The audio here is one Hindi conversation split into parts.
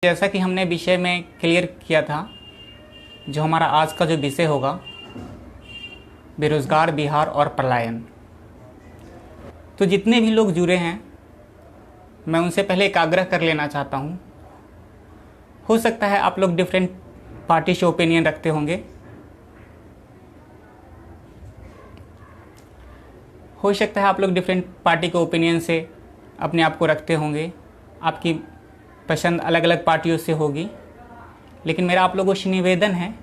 जैसा कि हमने विषय में क्लियर किया था, जो हमारा आज का जो विषय होगा बेरोजगार बिहार और पलायन। तो जितने भी लोग जुड़े हैं मैं उनसे पहले एक आग्रह कर लेना चाहता हूँ। हो सकता है आप लोग डिफरेंट पार्टी से ओपिनियन रखते होंगे, हो सकता है आप लोग डिफरेंट पार्टी के ओपिनियन से अपने आप को रखते होंगे, आपकी पसंद अलग अलग पार्टियों से होगी। लेकिन मेरा आप लोगों से निवेदन है,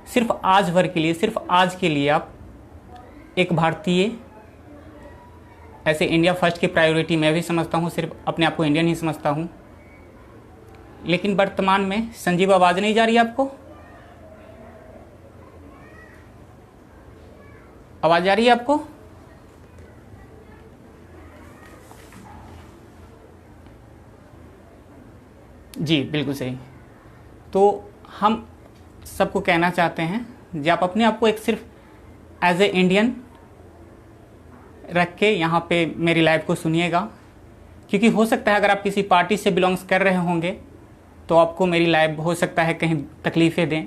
सिर्फ आज भर के लिए, सिर्फ आज के लिए आप एक भारतीय, ऐसे इंडिया फर्स्ट की प्रायोरिटी मैं भी समझता हूँ, सिर्फ अपने आप को इंडियन ही समझता हूँ। लेकिन वर्तमान में संजीव आवाज़ नहीं जा रही आपको? आवाज़ जा रही है आपको? जी बिल्कुल सही। तो हम सबको कहना चाहते हैं कि आप अपने आप को एक सिर्फ एज ए इंडियन रख के यहाँ पे मेरी लाइव को सुनिएगा, क्योंकि हो सकता है अगर आप किसी पार्टी से बिलोंग्स कर रहे होंगे तो आपको मेरी लाइव हो सकता है कहीं तकलीफ़ें दें।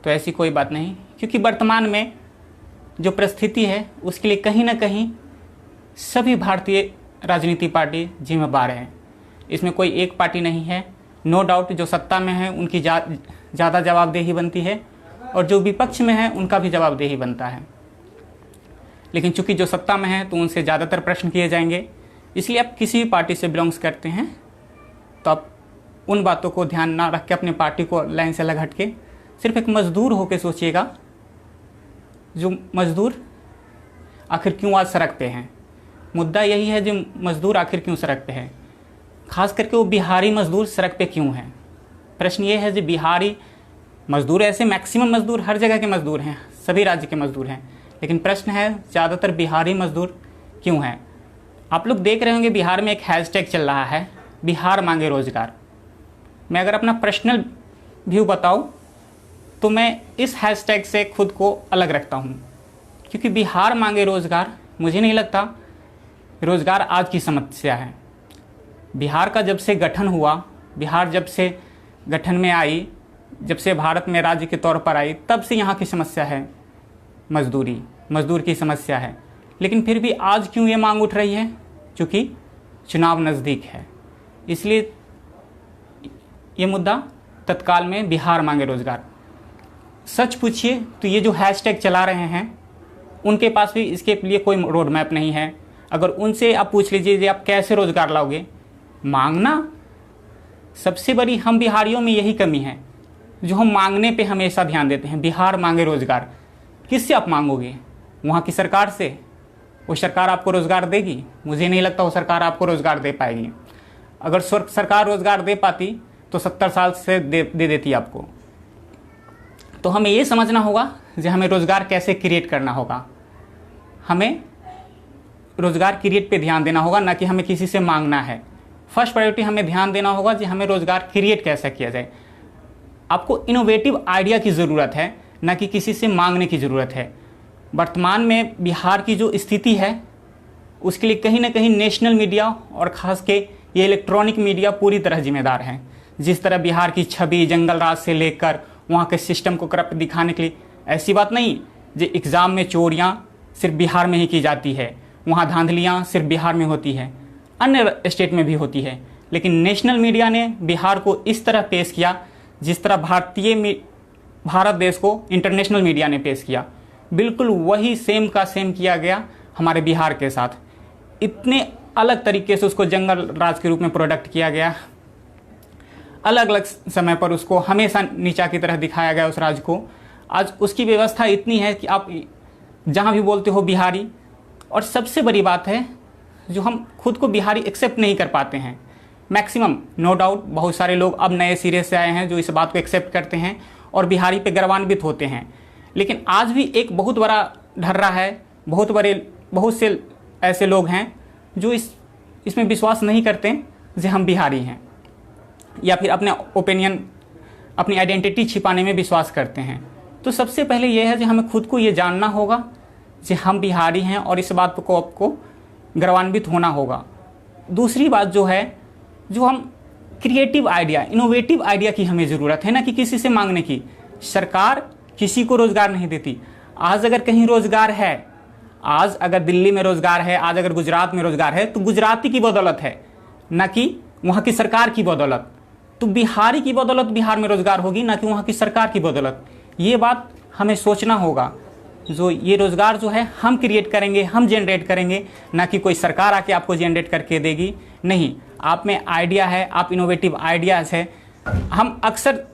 तो ऐसी कोई बात नहीं, क्योंकि वर्तमान में जो परिस्थिति है उसके लिए कहीं ना कहीं सभी भारतीय राजनीति पार्टी जिम्मेदार हैं। इसमें कोई एक पार्टी नहीं है। नो डाउट जो सत्ता में है उनकी ज़्यादा जवाबदेही बनती है और जो विपक्ष में है उनका भी जवाबदेही बनता है। लेकिन चूंकि जो सत्ता में है तो उनसे ज़्यादातर प्रश्न किए जाएंगे। इसलिए आप किसी भी पार्टी से बिलोंग्स करते हैं तो आप उन बातों को ध्यान ना रख के अपनी पार्टी को लाइन से अलग हट के सिर्फ एक मजदूर होकर सोचिएगा, जो मजदूर आखिर क्यों आज सड़क पे हैं। मुद्दा यही है, जो मजदूर आखिर क्यों सड़क पे है, खास करके वो बिहारी मजदूर सड़क पे क्यों हैं। प्रश्न ये है, जो बिहारी मजदूर, ऐसे मैक्सिमम मजदूर हर जगह के मजदूर हैं, सभी राज्य के मजदूर हैं, लेकिन प्रश्न है ज़्यादातर बिहारी मजदूर क्यों हैं। आप लोग देख रहे होंगे बिहार में एक हैशटैग चल रहा है, बिहार मांगे रोजगार। मैं अगर अपना पर्सनल व्यू बताऊँ तो मैं इस हैशटैग से खुद को अलग रखता हूँ, क्योंकि बिहार मांगे रोजगार मुझे नहीं लगता रोजगार आज की समस्या है। बिहार का जब से गठन हुआ, बिहार जब से गठन में आई, जब से भारत में राज्य के तौर पर आई, तब से यहाँ की समस्या है मजदूर की समस्या है। लेकिन फिर भी आज क्यों ये मांग उठ रही है? क्योंकि चुनाव नज़दीक है। इसलिए ये मुद्दा तत्काल में बिहार मांगे रोजगार। सच पूछिए तो ये जो हैशटैग चला रहे हैं उनके पास भी इसके लिए कोई रोड मैप नहीं है। अगर उनसे आप पूछ लीजिए आप कैसे रोजगार लाओगे, मांगना सबसे बड़ी हम बिहारियों में यही कमी है, जो हम मांगने पे हमेशा ध्यान देते हैं। बिहार मांगे रोजगार, किससे आप मांगोगे? वहाँ की सरकार से। वो सरकार आपको रोजगार देगी? मुझे नहीं लगता वो सरकार आपको रोजगार दे पाएगी। अगर सरकार रोजगार दे पाती तो 70 साल से दे देती आपको। तो हमें ये समझना होगा कि हमें रोजगार कैसे क्रिएट करना होगा। हमें रोजगार क्रिएट पे ध्यान देना होगा, ना कि हमें किसी से मांगना है। फर्स्ट प्रायोरिटी हमें ध्यान देना होगा कि हमें रोजगार क्रिएट कैसे किया जाए। आपको इनोवेटिव आइडिया की ज़रूरत है, ना कि किसी से मांगने की ज़रूरत है। वर्तमान में बिहार की जो स्थिति है उसके लिए कहीं ना कहीं नेशनल मीडिया और ख़ास के ये इलेक्ट्रॉनिक मीडिया पूरी तरह जिम्मेदार हैं। जिस तरह बिहार की छवि जंगल राज से लेकर वहाँ के सिस्टम को करप्ट दिखाने के लिए, ऐसी बात नहीं जो एग्ज़ाम में चोरियाँ सिर्फ बिहार में ही की जाती है, वहाँ धांधलियाँ सिर्फ बिहार में होती है, अन्य स्टेट में भी होती है। लेकिन नेशनल मीडिया ने बिहार को इस तरह पेश किया जिस तरह भारत देश को इंटरनेशनल मीडिया ने पेश किया, बिल्कुल वही सेम का सेम किया गया हमारे बिहार के साथ। इतने अलग तरीके से उसको जंगल राज के रूप में प्रोडक्ट किया गया, अलग अलग समय पर उसको हमेशा नीचा की तरह दिखाया गया उस राज्य को। आज उसकी व्यवस्था इतनी है कि आप जहाँ भी बोलते हो बिहारी। और सबसे बड़ी बात है, जो हम खुद को बिहारी एक्सेप्ट नहीं कर पाते हैं मैक्सिमम। नो डाउट बहुत सारे लोग अब नए सिरे से आए हैं जो इस बात को एक्सेप्ट करते हैं और बिहारी पे गर्वान्वित होते हैं। लेकिन आज भी एक बहुत बड़ा ढर्रा है, बहुत से ऐसे लोग हैं जो इसमें विश्वास नहीं करते कि हम बिहारी हैं, या फिर अपने ओपिनियन, अपनी आइडेंटिटी छिपाने में विश्वास करते हैं। तो सबसे पहले यह है कि हमें खुद को ये जानना होगा कि हम बिहारी हैं और इस बात को आपको गर्वान्वित होना होगा। दूसरी बात जो है, जो हम क्रिएटिव आइडिया, इनोवेटिव आइडिया की हमें ज़रूरत है, ना कि किसी से मांगने की। सरकार किसी को रोज़गार नहीं देती। आज अगर कहीं रोज़गार है, आज अगर दिल्ली में रोज़गार है, आज अगर गुजरात में रोज़गार है, तो गुजराती की बदौलत है, ना कि वहाँ की सरकार की बदौलत। तो बिहारी की बदौलत बिहार में रोज़गार होगी, ना कि वहाँ की सरकार की बदौलत। ये बात हमें सोचना होगा। जो ये रोज़गार जो है हम क्रिएट करेंगे, हम जनरेट करेंगे, ना कि कोई सरकार आके आपको जनरेट करके देगी। नहीं, आप में आइडिया है, आप इनोवेटिव आइडियाज़ है। हम अक्सर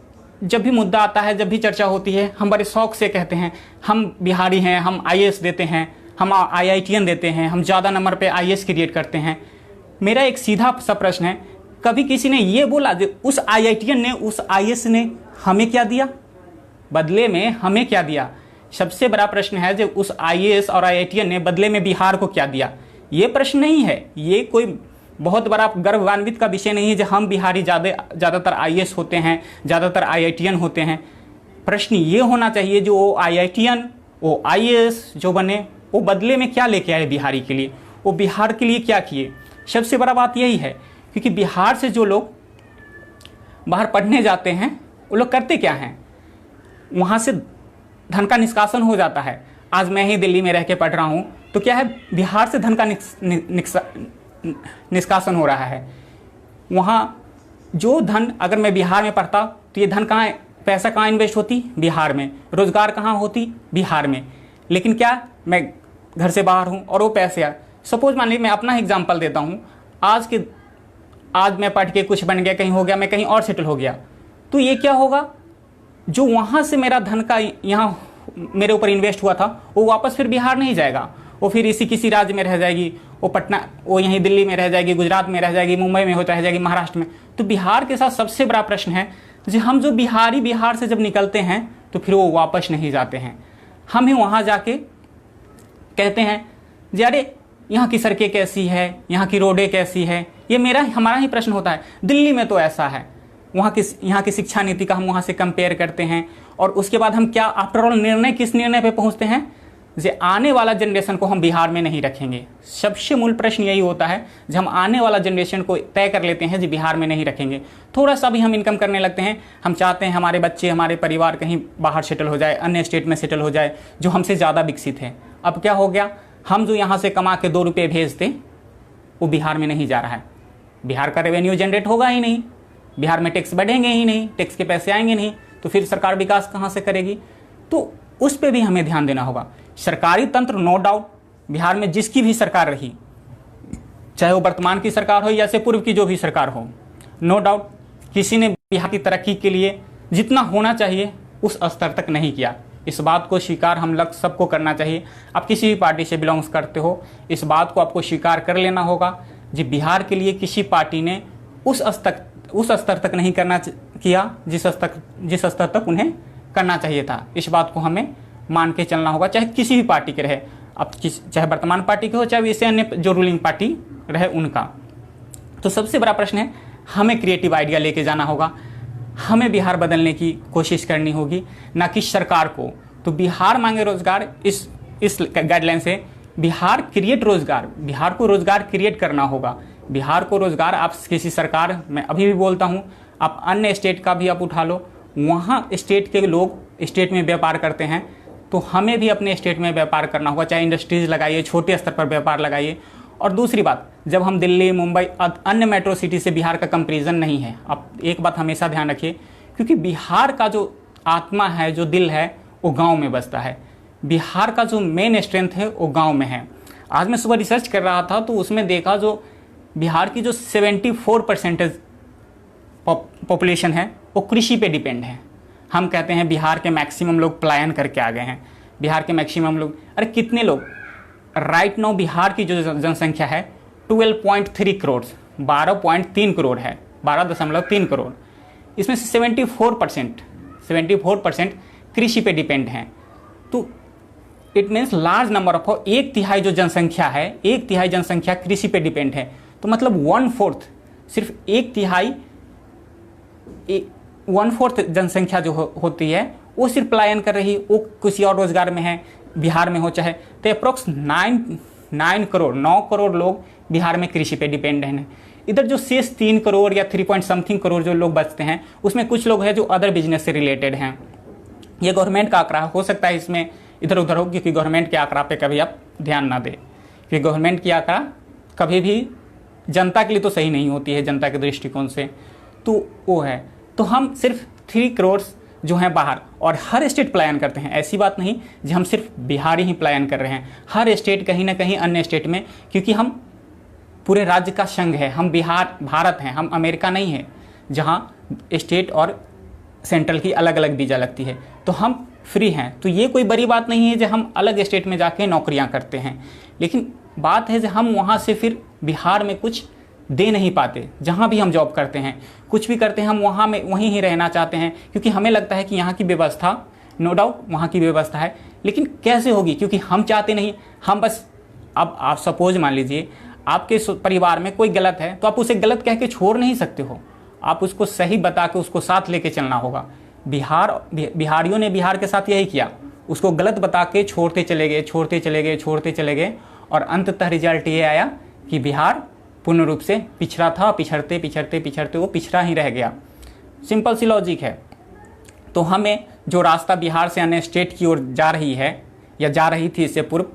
जब भी मुद्दा आता है, जब भी चर्चा होती है, हम बड़े शौक से कहते हैं हम बिहारी हैं, हम आईएएस देते हैं, हम आईआईटीएन देते हैं, हम ज़्यादा नंबर पे आईएएस क्रिएट करते हैं। मेरा एक सीधा सा प्रश्न है, कभी किसी ने ये बोला जो उस आईआईटीएन ने, उस आईएएस ने हमें क्या दिया, बदले में हमें क्या दिया? सबसे बड़ा प्रश्न है जो उस आईएएस और आईआईटीएन ने बदले में बिहार को क्या दिया। ये प्रश्न नहीं है, ये कोई बहुत बड़ा गर्वान्वित का विषय नहीं है जो हम बिहारी ज़्यादातर आईएएस होते हैं, ज़्यादातर आईआईटीएन होते हैं। प्रश्न ये होना चाहिए जो वो आईआईटीएन, वो आईएएस जो बने, वो बदले में क्या लेके आए बिहारी के लिए, वो बिहार के लिए क्या किए। सबसे बड़ा बात यही है, क्योंकि बिहार से जो लोग बाहर पढ़ने जाते हैं वो लोग करते क्या हैं, वहाँ से धन का निष्कासन हो जाता है। आज मैं ही दिल्ली में रह के पढ़ रहा हूँ, तो क्या है, बिहार से धन का निष्कासन हो रहा है। वहाँ जो धन अगर मैं बिहार में पढ़ता तो ये धन कहाँ, पैसा कहाँ इन्वेस्ट होती, बिहार में। रोज़गार कहाँ होती, बिहार में। लेकिन क्या, मैं घर से बाहर हूँ और वो पैसे सपोज मान लीजिए, मैं अपना एग्जांपल देता हूँ। आज मैं पढ़ के कुछ बन गया, कहीं हो गया, मैं कहीं और सेटल हो गया, तो ये क्या होगा, जो वहाँ से मेरा धन का यहाँ मेरे ऊपर इन्वेस्ट हुआ था वो वापस फिर बिहार नहीं जाएगा, वो फिर इसी किसी राज्य में रह जाएगी, वो पटना, वो यहीं दिल्ली में रह जाएगी, गुजरात में रह जाएगी, मुंबई में रह जाएगी, महाराष्ट्र में। तो बिहार के साथ सबसे बड़ा प्रश्न है जो हम जो बिहारी बिहार से जब निकलते हैं तो फिर वो वापस नहीं जाते हैं। हम ही वहाँ जाके कहते हैं जी अरे यहाँ की सड़कें कैसी है, यहाँ की रोडें कैसी है। ये हमारा ही प्रश्न होता है। दिल्ली में तो ऐसा है, यहाँ की शिक्षा नीति का हम वहाँ से कंपेयर करते हैं, और उसके बाद हम क्या आफ्टर ऑल किस निर्णय पे पहुँचते हैं, जे आने वाला जनरेशन को हम बिहार में नहीं रखेंगे। सबसे मूल प्रश्न यही होता है, जब हम आने वाला जनरेशन को तय कर लेते हैं जी बिहार में नहीं रखेंगे, थोड़ा सा भी हम इनकम करने लगते हैं, हम चाहते हैं हमारे बच्चे, हमारे परिवार कहीं बाहर सेटल हो जाए, अन्य स्टेट में सेटल हो जाए जो हमसे ज़्यादा विकसित है। अब क्या हो गया, हम जो यहाँ से कमा के 2 रुपये भेजते वो बिहार में नहीं जा रहा है। बिहार का रेवेन्यू जनरेट होगा ही नहीं, बिहार में टैक्स बढ़ेंगे ही नहीं, टैक्स के पैसे आएंगे नहीं, तो फिर सरकार विकास कहाँ से करेगी। तो उस पर भी हमें ध्यान देना होगा। सरकारी तंत्र नो डाउट बिहार में जिसकी भी सरकार रही, चाहे वो वर्तमान की सरकार हो या से पूर्व की जो भी सरकार हो, नो डाउट किसी ने बिहार की तरक्की के लिए जितना होना चाहिए उस स्तर तक नहीं किया। इस बात को स्वीकार हम लोग सबको करना चाहिए। आप किसी भी पार्टी से बिलोंग्स करते हो, इस बात को आपको स्वीकार कर लेना होगा जी बिहार के लिए किसी पार्टी ने उस स्तर तक नहीं किया जिस स्तर तक उन्हें करना चाहिए था। इस बात को हमें मान के चलना होगा, चाहे किसी भी पार्टी के रहे, अब चाहे वर्तमान पार्टी के हो, चाहे इससे अन्य जो रूलिंग पार्टी रहे उनका। तो सबसे बड़ा प्रश्न है, हमें क्रिएटिव आइडिया लेके जाना होगा, हमें बिहार बदलने की कोशिश करनी होगी, ना कि सरकार को। तो बिहार मांगे रोजगार, इस गाइडलाइन से बिहार क्रिएट रोजगार, बिहार को रोजगार क्रिएट करना होगा। बिहार को रोजगार, आप किसी सरकार, मैं अभी भी बोलता हूँ, आप अन्य स्टेट का भी आप उठा लो, वहाँ स्टेट के लोग स्टेट में व्यापार करते हैं, तो हमें भी अपने स्टेट में व्यापार करना होगा। चाहे इंडस्ट्रीज लगाइए, छोटे स्तर पर व्यापार लगाइए। और दूसरी बात, जब हम दिल्ली, मुंबई, अन्य मेट्रो सिटी से बिहार का कंपैरिजन नहीं है। आप एक बात हमेशा ध्यान रखिए, क्योंकि बिहार का जो आत्मा है, जो दिल है, वो गांव में बसता है। बिहार का जो मेन स्ट्रेंथ है वो गांव में है। आज मैं सुबह रिसर्च कर रहा था, तो उसमें देखा जो बिहार की जो 74% पॉपुलेशन है वो कृषि पे डिपेंड है। हम कहते हैं बिहार के मैक्सिमम लोग पलायन करके आ गए हैं, बिहार के मैक्सिमम लोग, अरे कितने लोग राइट नाउ बिहार की जो जनसंख्या है 12.3 करोड़, 12.3 करोड़ है, 12.3 करोड़। इसमें से 74% कृषि पे डिपेंड हैं। तो it means large number of, 1/3 जो जनसंख्या है, 1/3 जनसंख्या कृषि पे डिपेंड है। तो मतलब 1/4, सिर्फ 1/4 जनसंख्या जो होती है वो सिर्फ पलायन कर रही, वो किसी और रोजगार में है, बिहार में हो चाहे, तो अप्रोक्स 9 करोड़ लोग बिहार में कृषि पे डिपेंड हैं। इधर जो शेष 3 करोड़ या 3 पॉइंट समथिंग करोड़ जो लोग बचते हैं, उसमें कुछ लोग हैं जो अदर बिजनेस से रिलेटेड हैं। ये गवर्नमेंट का आंकड़ा हो सकता है इसमें इधर उधर हो, क्योंकि गवर्नमेंट के आंकड़ा पे कभी आप ध्यान ना दें, क्योंकि गवर्नमेंट की आंकड़ा कभी भी जनता के लिए तो सही नहीं होती है, जनता के दृष्टिकोण से। तो वो है, तो हम सिर्फ 3 करोड़ जो हैं बाहर, और हर स्टेट पलायन करते हैं। ऐसी बात नहीं जो हम सिर्फ बिहार ही पलायन कर रहे हैं, हर स्टेट कहीं ना कहीं अन्य स्टेट में, क्योंकि हम पूरे राज्य का संघ है, हम बिहार भारत हैं, हम अमेरिका नहीं है जहाँ स्टेट और सेंट्रल की अलग अलग वीज़ा लगती है। तो हम फ्री हैं, तो ये कोई बड़ी बात नहीं है जो हम अलग स्टेट में जाके नौकरियां करते हैं। लेकिन बात है जो हम वहाँ से फिर बिहार में कुछ दे नहीं पाते। जहाँ भी हम जॉब करते हैं, कुछ भी करते हैं, हम वहाँ में वहीं ही रहना चाहते हैं, क्योंकि हमें लगता है कि यहाँ की व्यवस्था, नो डाउट वहाँ की व्यवस्था है, लेकिन कैसे होगी, क्योंकि हम चाहते नहीं। हम बस, अब आप सपोज मान लीजिए आपके परिवार में कोई गलत है, तो आप उसे गलत कह के छोड़ नहीं सकते हो, आप उसको सही बता के उसको साथ लेके चलना होगा। बिहारियों ने बिहार के साथ यही किया, उसको गलत बता के छोड़ते चले गए, छोड़ते चले गए, छोड़ते चले गए, और अंततः रिजल्ट ये आया कि बिहार पूर्ण रूप से पिछड़ा था। पिछड़ते पिछड़ते पिछड़ते वो पिछड़ा ही रह गया। सिंपल सी लॉजिक है। तो हमें जो रास्ता बिहार से अन्य स्टेट की ओर जा रही है या जा रही थी इससे पूर्व,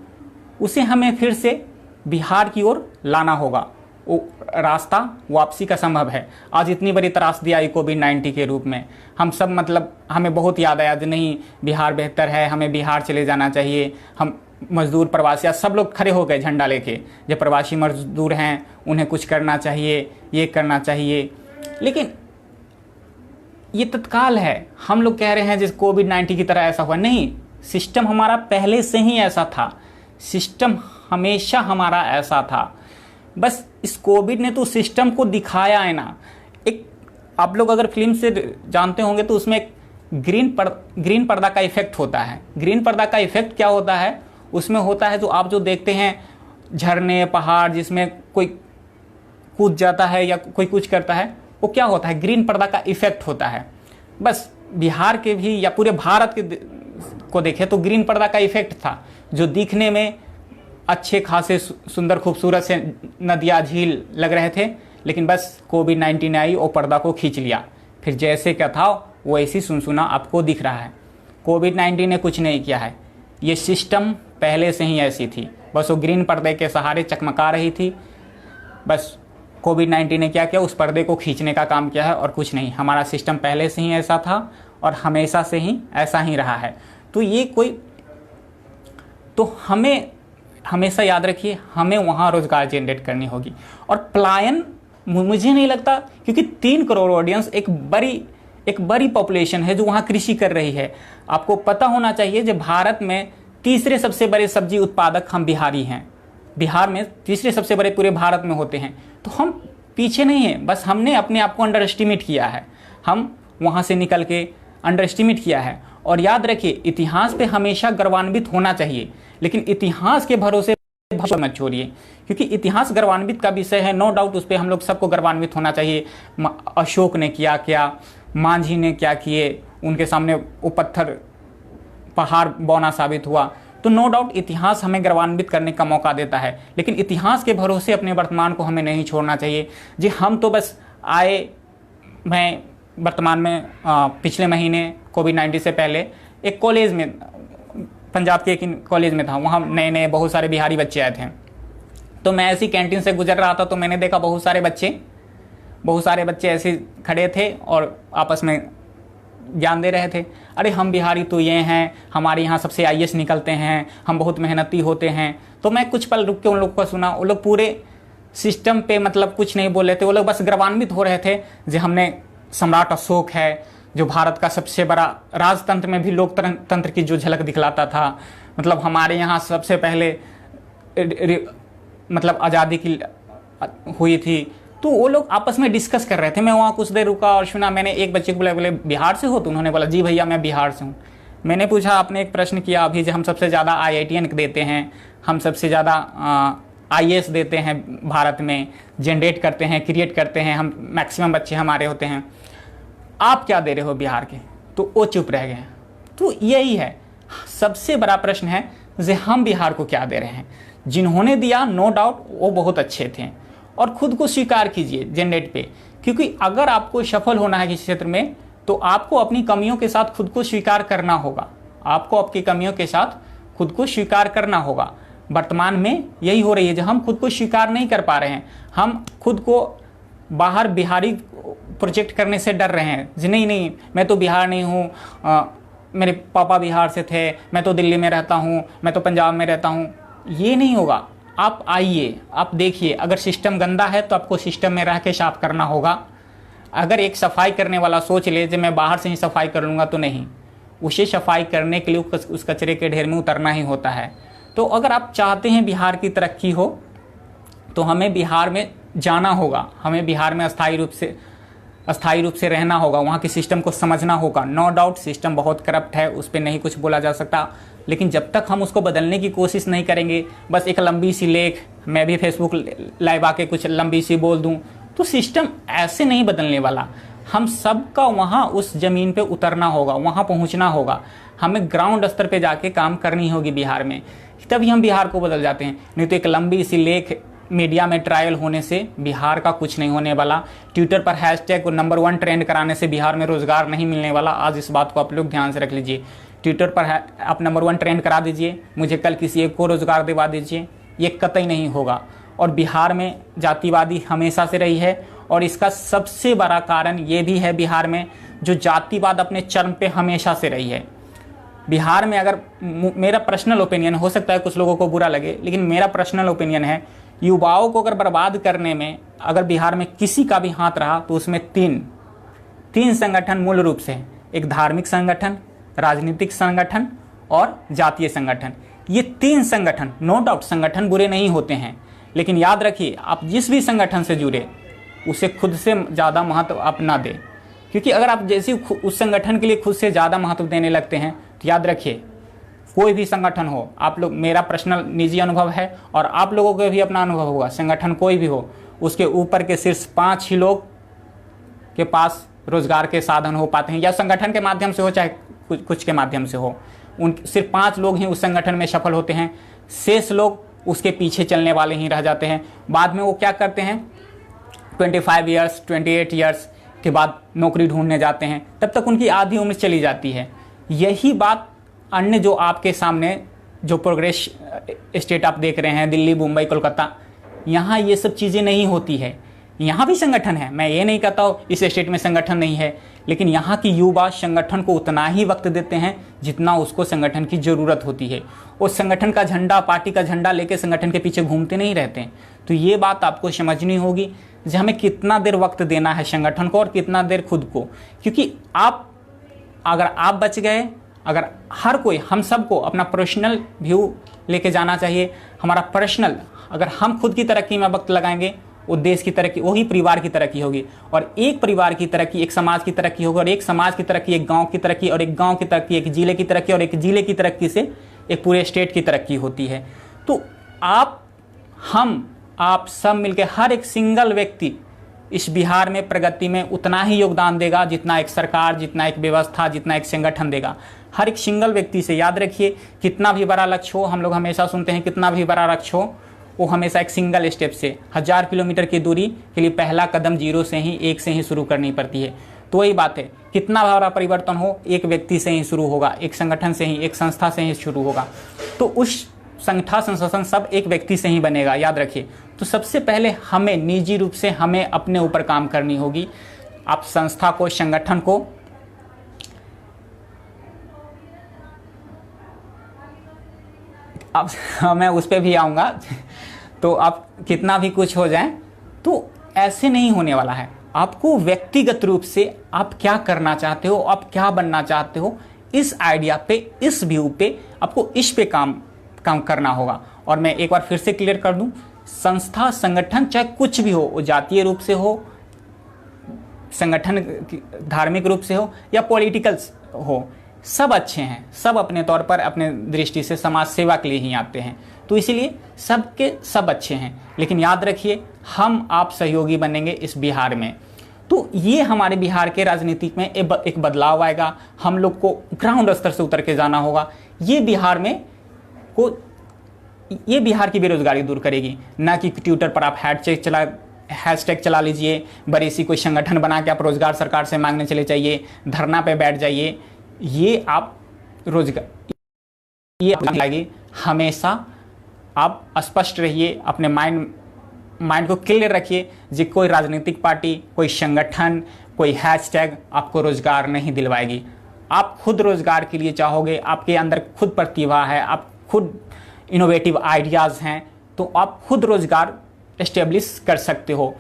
उसे हमें फिर से बिहार की ओर लाना होगा। वो रास्ता वापसी का संभव है। आज इतनी बड़ी त्रासदी आई कोविड-19 के रूप में, हम सब मतलब हमें बहुत याद आया, नहीं बिहार बेहतर है, हमें बिहार चले जाना चाहिए। हम मजदूर प्रवासी, आज सब लोग खड़े हो गए झंडा लेके, जो प्रवासी मजदूर हैं उन्हें कुछ करना चाहिए, ये करना चाहिए। लेकिन ये तत्काल है, हम लोग कह रहे हैं जैसे कोविड-19 की तरह ऐसा हुआ, नहीं, सिस्टम हमारा पहले से ही ऐसा था, सिस्टम हमेशा हमारा ऐसा था। बस इस कोविड ने तो सिस्टम को दिखाया है ना। एक आप लोग अगर फिल्म से जानते होंगे तो उसमें एक ग्रीन पर्दा का इफेक्ट होता है। ग्रीन पर्दा का इफेक्ट क्या होता है? उसमें होता है जो आप जो देखते हैं झरने, पहाड़, जिसमें कोई कूद जाता है या कोई कुछ करता है, वो क्या होता है? ग्रीन पर्दा का इफेक्ट होता है। बस बिहार के भी या पूरे भारत के को देखें तो ग्रीन पर्दा का इफेक्ट था, जो दिखने में अच्छे खासे सुंदर खूबसूरत से नदियाँ, झील लग रहे थे, लेकिन बस कोविड-19 आई और पर्दा को खींच लिया। फिर जैसे क्या था वो ऐसी सुनसुना आपको दिख रहा है। कोविड-19 ने कुछ नहीं किया है, ये सिस्टम पहले से ही ऐसी थी, बस वो ग्रीन पर्दे के सहारे चकमका रही थी। बस कोविड-19 ने क्या किया? उस पर्दे को खींचने का काम किया है और कुछ नहीं। हमारा सिस्टम पहले से ही ऐसा था और हमेशा से ही ऐसा ही रहा है। तो ये कोई, तो हमें हमेशा याद रखिए, हमें वहाँ रोजगार जनरेट करनी होगी। और पलायन मुझे नहीं लगता, क्योंकि 3 करोड़ ऑडियंस एक बड़ी पॉपुलेशन है जो वहाँ कृषि कर रही है। आपको पता होना चाहिए जो भारत में तीसरे सबसे बड़े सब्जी उत्पादक हम बिहारी हैं। बिहार में तीसरे सबसे बड़े पूरे भारत में होते हैं। तो हम पीछे नहीं हैं, बस हमने अपने आप को अंडर एस्टिमेट किया है। हम वहाँ से निकल के अंडर एस्टिमेट किया है। और याद रखिए, इतिहास पे हमेशा गर्वान्वित होना चाहिए, लेकिन इतिहास के भरोसे भविष्य मत छोड़िए, क्योंकि इतिहास गर्वान्वित का विषय है। नो डाउट उस पर हम लोग सबको गर्वान्वित होना चाहिए। अशोक ने किया क्या, मांझी ने क्या किए, उनके सामने वो पत्थर पहाड़ बौना साबित हुआ। तो नो डाउट इतिहास हमें गर्वान्वित करने का मौका देता है, लेकिन इतिहास के भरोसे अपने वर्तमान को हमें नहीं छोड़ना चाहिए। जी हम तो बस आए, मैं वर्तमान में पिछले महीने कोविड-19 से पहले एक कॉलेज में, पंजाब के एक कॉलेज में था, वहाँ नए नए बहुत सारे बिहारी बच्चे आए थे। तो मैं ऐसी कैंटीन से गुजर रहा था, तो मैंने देखा बहुत सारे बच्चे ऐसे खड़े थे और आपस में ज्ञान दे रहे थे। अरे हम बिहारी तो ये हैं, हमारे यहाँ सबसे आईएएस निकलते हैं, हम बहुत मेहनती होते हैं। तो मैं कुछ पल रुक के उन लोग को सुना। वो लोग पूरे सिस्टम पे मतलब कुछ नहीं बोल रहे थे, वो लोग बस गर्वान्वित हो रहे थे जो हमने सम्राट अशोक है, जो भारत का सबसे बड़ा राजतंत्र में भी लोकतंत्र की जो झलक दिखलाता था, मतलब हमारे यहाँ सबसे पहले मतलब आज़ादी की हुई थी। तो वो लोग आपस में डिस्कस कर रहे थे। मैं वहाँ कुछ देर रुका और सुना। मैंने एक बच्चे को बोले बिहार से हो? तो उन्होंने बोला जी भैया मैं बिहार से हूँ। मैंने पूछा, आपने एक प्रश्न किया अभी जो हम सबसे ज़्यादा IITian देते हैं, हम सबसे ज़्यादा IAS देते हैं भारत में, जनरेट करते हैं, क्रिएट करते हैं, हम मैक्सिमम बच्चे हमारे होते हैं, आप क्या दे रहे हो बिहार के? तो वो चुप रह गए। तो यही है सबसे बड़ा प्रश्न है, जे हम बिहार को क्या दे रहे हैं। जिन्होंने दिया नो डाउट वो बहुत अच्छे थे, और खुद को स्वीकार कीजिए जनरेट पे, क्योंकि अगर आपको सफल होना है किसी क्षेत्र में तो आपको अपनी कमियों के साथ खुद को स्वीकार करना होगा। आपको आपकी कमियों के साथ खुद को स्वीकार करना होगा। वर्तमान में यही हो रही है, जब हम खुद को स्वीकार नहीं कर पा रहे हैं, हम खुद को बाहर बिहारी प्रोजेक्ट करने से डर रहे हैं। जी नहीं, मैं तो बिहार नहीं हूँ, मेरे पापा बिहार से थे, मैं तो दिल्ली में रहता हूँ, मैं तो पंजाब में रहता हूँ। ये नहीं होगा। आप आइए, आप देखिए, अगर सिस्टम गंदा है तो आपको सिस्टम में रह के साफ करना होगा। अगर एक सफाई करने वाला सोच ले कि मैं बाहर से ही सफाई कर लूँगा, तो नहीं, उसे सफाई करने के लिए उस कचरे के ढेर में उतरना ही होता है। तो अगर आप चाहते हैं बिहार की तरक्की हो तो हमें बिहार में जाना होगा, हमें बिहार में अस्थायी रूप से रहना होगा, वहाँ के सिस्टम को समझना होगा। नो डाउट सिस्टम बहुत करप्ट है, उस पर नहीं कुछ बोला जा सकता, लेकिन जब तक हम उसको बदलने की कोशिश नहीं करेंगे, बस एक लंबी सी लेख, मैं भी फेसबुक लाइव आके कुछ लंबी सी बोल दूँ, तो सिस्टम ऐसे नहीं बदलने वाला। हम सबका वहाँ उस ज़मीन पे उतरना होगा, वहाँ पहुँचना होगा, हमें ग्राउंड स्तर पे जाके काम करनी होगी बिहार में, तभी हम बिहार को बदल जाते हैं। नहीं तो एक लंबी सी लेख मीडिया में ट्रायल होने से बिहार का कुछ नहीं होने वाला। ट्विटर पर हैशटैग को नंबर 1 ट्रेंड कराने से बिहार में रोजगार नहीं मिलने वाला। आज इस बात को आप लोग ध्यान से रख लीजिए। ट्विटर पर आप नंबर 1 ट्रेंड करा दीजिए, मुझे कल किसी एक को रोजगार दिवा दीजिए, ये कतई नहीं होगा। और बिहार में जातिवादी हमेशा से रही है, और इसका सबसे बड़ा कारण ये भी है, बिहार में जो जातिवाद अपने चरम पे हमेशा से रही है। बिहार में, अगर मेरा पर्सनल ओपिनियन, हो सकता है कुछ लोगों को बुरा लगे, लेकिन मेरा पर्सनल ओपिनियन है, युवाओं को अगर बर्बाद करने में अगर बिहार में किसी का भी हाथ रहा तो उसमें तीन संगठन मूल रूप से, एक धार्मिक संगठन, राजनीतिक संगठन और जातीय संगठन। ये 3 संगठन, नो डाउट संगठन बुरे नहीं होते हैं, लेकिन याद रखिए, आप जिस भी संगठन से जुड़े उसे खुद से ज़्यादा महत्व आप ना दें, क्योंकि अगर आप जैसे उस संगठन के लिए खुद से ज़्यादा महत्व देने लगते हैं तो याद रखिए, कोई भी संगठन हो, आप लोग, मेरा पर्सनल निजी अनुभव है और आप लोगों को भी अपना अनुभव होगा, संगठन कोई भी हो, उसके ऊपर के सिर्फ 5 ही लोग के पास रोजगार के साधन हो पाते हैं, या संगठन के माध्यम से हो चाहे कुछ के माध्यम से हो, उन सिर्फ 5 लोग ही उस संगठन में सफल होते हैं। शेष लोग उसके पीछे चलने वाले ही रह जाते हैं। बाद में वो क्या करते हैं, 25 ईयर्स 28 ईयर्स के बाद नौकरी ढूंढने जाते हैं, तब तक उनकी आधी उम्र चली जाती है। यही बात अन्य जो आपके सामने जो प्रोग्रेस स्टेट आप देख रहे हैं, दिल्ली, मुंबई, कोलकाता, यहाँ ये सब चीज़ें नहीं होती है। यहाँ भी संगठन है, मैं ये नहीं कहता हूँ इस स्टेट में संगठन नहीं है, लेकिन यहाँ की युवा संगठन को उतना ही वक्त देते हैं जितना उसको संगठन की ज़रूरत होती है। उस संगठन का झंडा, पार्टी का झंडा लेके संगठन के पीछे घूमते नहीं रहते हैं। तो ये बात आपको समझनी होगी कि हमें कितना देर वक्त देना है संगठन को और कितना देर खुद को, क्योंकि अगर आप बच गए, अगर हर कोई, हम सबको अपना पर्सनल व्यू लेके जाना चाहिए। हमारा पर्सनल, अगर हम खुद की तरक्की में वक्त लगाएंगे, वो देश की तरक्की, वही परिवार की तरक्की होगी, और एक परिवार की तरक्की एक समाज की तरक्की होगी, और एक समाज की तरक्की एक गांव की तरक्की, और एक गांव की तरक्की एक जिले की तरक्की, और एक जिले की तरक्की से एक पूरे स्टेट की तरक्की होती है। तो आप सब मिलकर, हर एक सिंगल व्यक्ति इस बिहार में प्रगति में उतना ही योगदान देगा जितना एक सरकार, जितना एक व्यवस्था, जितना एक संगठन देगा। हर एक सिंगल व्यक्ति से, याद रखिए, कितना भी बड़ा लक्ष्य हो, हम लोग हमेशा सुनते हैं कितना भी बड़ा लक्ष्य हो, वो हमेशा एक सिंगल स्टेप से, 1000 किलोमीटर की दूरी के लिए पहला कदम 0 से ही, 1 से ही शुरू करनी पड़ती है। तो वही बात है, कितना बड़ा परिवर्तन हो, एक व्यक्ति से ही शुरू होगा, एक संगठन से ही, एक संस्था से ही शुरू होगा। तो उस संगठन, संस्थान सब एक व्यक्ति से ही बनेगा, याद रखिए। तो सबसे पहले हमें निजी रूप से हमें अपने ऊपर काम करनी होगी। आप संस्था को, संगठन को, अब मैं उस पर भी आऊँगा, तो आप कितना भी कुछ हो जाए तो ऐसे नहीं होने वाला है। आपको व्यक्तिगत रूप से आप क्या करना चाहते हो, आप क्या बनना चाहते हो, इस आइडिया पे, इस व्यू पे, आपको इस पे काम करना होगा। और मैं एक बार फिर से क्लियर कर दूं, संस्था, संगठन चाहे कुछ भी हो, वो जातीय रूप से हो, संगठन धार्मिक रूप से हो या पॉलिटिकल हो, सब अच्छे हैं, सब अपने तौर पर अपने दृष्टि से समाज सेवा के लिए ही आते हैं। तो इसीलिए सबके सब अच्छे हैं, लेकिन याद रखिए, हम आप सहयोगी बनेंगे इस बिहार में, तो ये हमारे बिहार के राजनीति में एक बदलाव आएगा। हम लोग को ग्राउंड स्तर से उतर के जाना होगा। ये बिहार में को ये बिहार की बेरोजगारी दूर करेगी, ना कि ट्विटर पर आप हैशटैग चला लीजिए, बड़ी सी कोई संगठन बना के आप रोजगार सरकार से मांगने चले जाइए, धरना पे बैठ जाइए। ये आप रोजगार ये लगे, हमेशा आप स्पष्ट रहिए, अपने माइंड को क्लियर रखिए जी कोई राजनीतिक पार्टी, कोई संगठन, कोई हैशटैग आपको रोजगार नहीं दिलवाएगी। आप खुद रोजगार के लिए चाहोगे, आपके अंदर खुद प्रतिभा है, आप खुद इनोवेटिव आइडियाज़ हैं, तो आप खुद रोजगार एस्टेब्लिश कर सकते हो।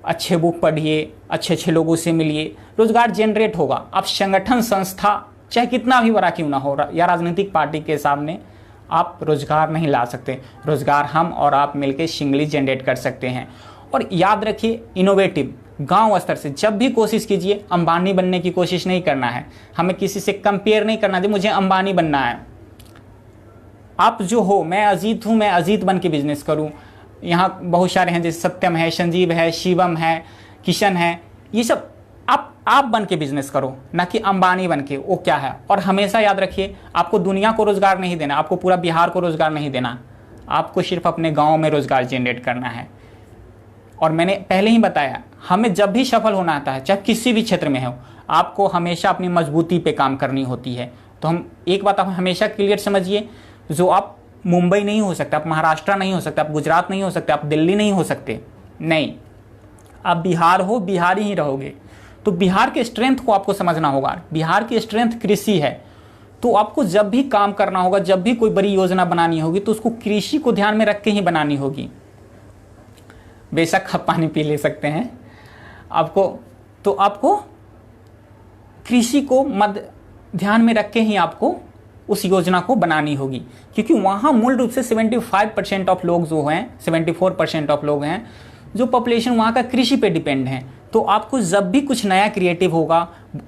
अच्छे बुक पढ़िए, अच्छे अच्छे लोगों से मिलिए, रोजगार जनरेट होगा। आप संगठन, संस्था चाहे कितना भी बड़ा क्यों ना हो या राजनीतिक पार्टी के सामने आप रोजगार नहीं ला सकते। रोजगार हम और आप मिलकर सिंगली जनरेट कर सकते हैं। और याद रखिए, इनोवेटिव गांव स्तर से जब भी कोशिश कीजिए, अंबानी बनने की कोशिश नहीं करना है, हमें किसी से कंपेयर नहीं करना है मुझे अंबानी बनना है। आप जो हो, मैं अजीत हूँ, मैं अजीत बन के बिजनेस करूँ। यहाँ बहुत सारे हैं, जैसे सत्यम है, संजीव है, शिवम है, किशन है, ये सब आप बन के बिजनेस करो, ना कि अंबानी बन के। वो क्या है। और हमेशा याद रखिए, आपको दुनिया को रोजगार नहीं देना, आपको पूरा बिहार को रोजगार नहीं देना, आपको सिर्फ अपने गांव में रोजगार जनरेट करना है। और मैंने पहले ही बताया, हमें जब भी सफल होना आता है, चाहे किसी भी क्षेत्र में हो, आपको हमेशा अपनी मजबूती पे काम करनी होती है। तो हम एक बात आप हमेशा क्लियर समझिए, जो आप मुंबई नहीं हो सकते, आप महाराष्ट्र नहीं हो सकते, आप गुजरात नहीं हो सकते, आप दिल्ली नहीं हो सकते, नहीं, आप बिहार हो, बिहारी ही रहोगे। तो बिहार के स्ट्रेंथ को आपको समझना होगा। बिहार की स्ट्रेंथ कृषि है, तो आपको जब भी काम करना होगा, जब भी कोई बड़ी योजना बनानी होगी, तो उसको कृषि को ध्यान में रख के ही बनानी होगी। बेशक आप पानी पी ले सकते हैं, आपको कृषि को ध्यान में रख के ही आपको उस योजना को बनानी होगी। क्योंकि वहाँ मूल रूप से 75% ऑफ लोग जो हैं, 74% ऑफ लोग हैं, जो पॉपुलेशन वहाँ का कृषि पे डिपेंड है। तो आपको जब भी कुछ नया क्रिएटिव होगा,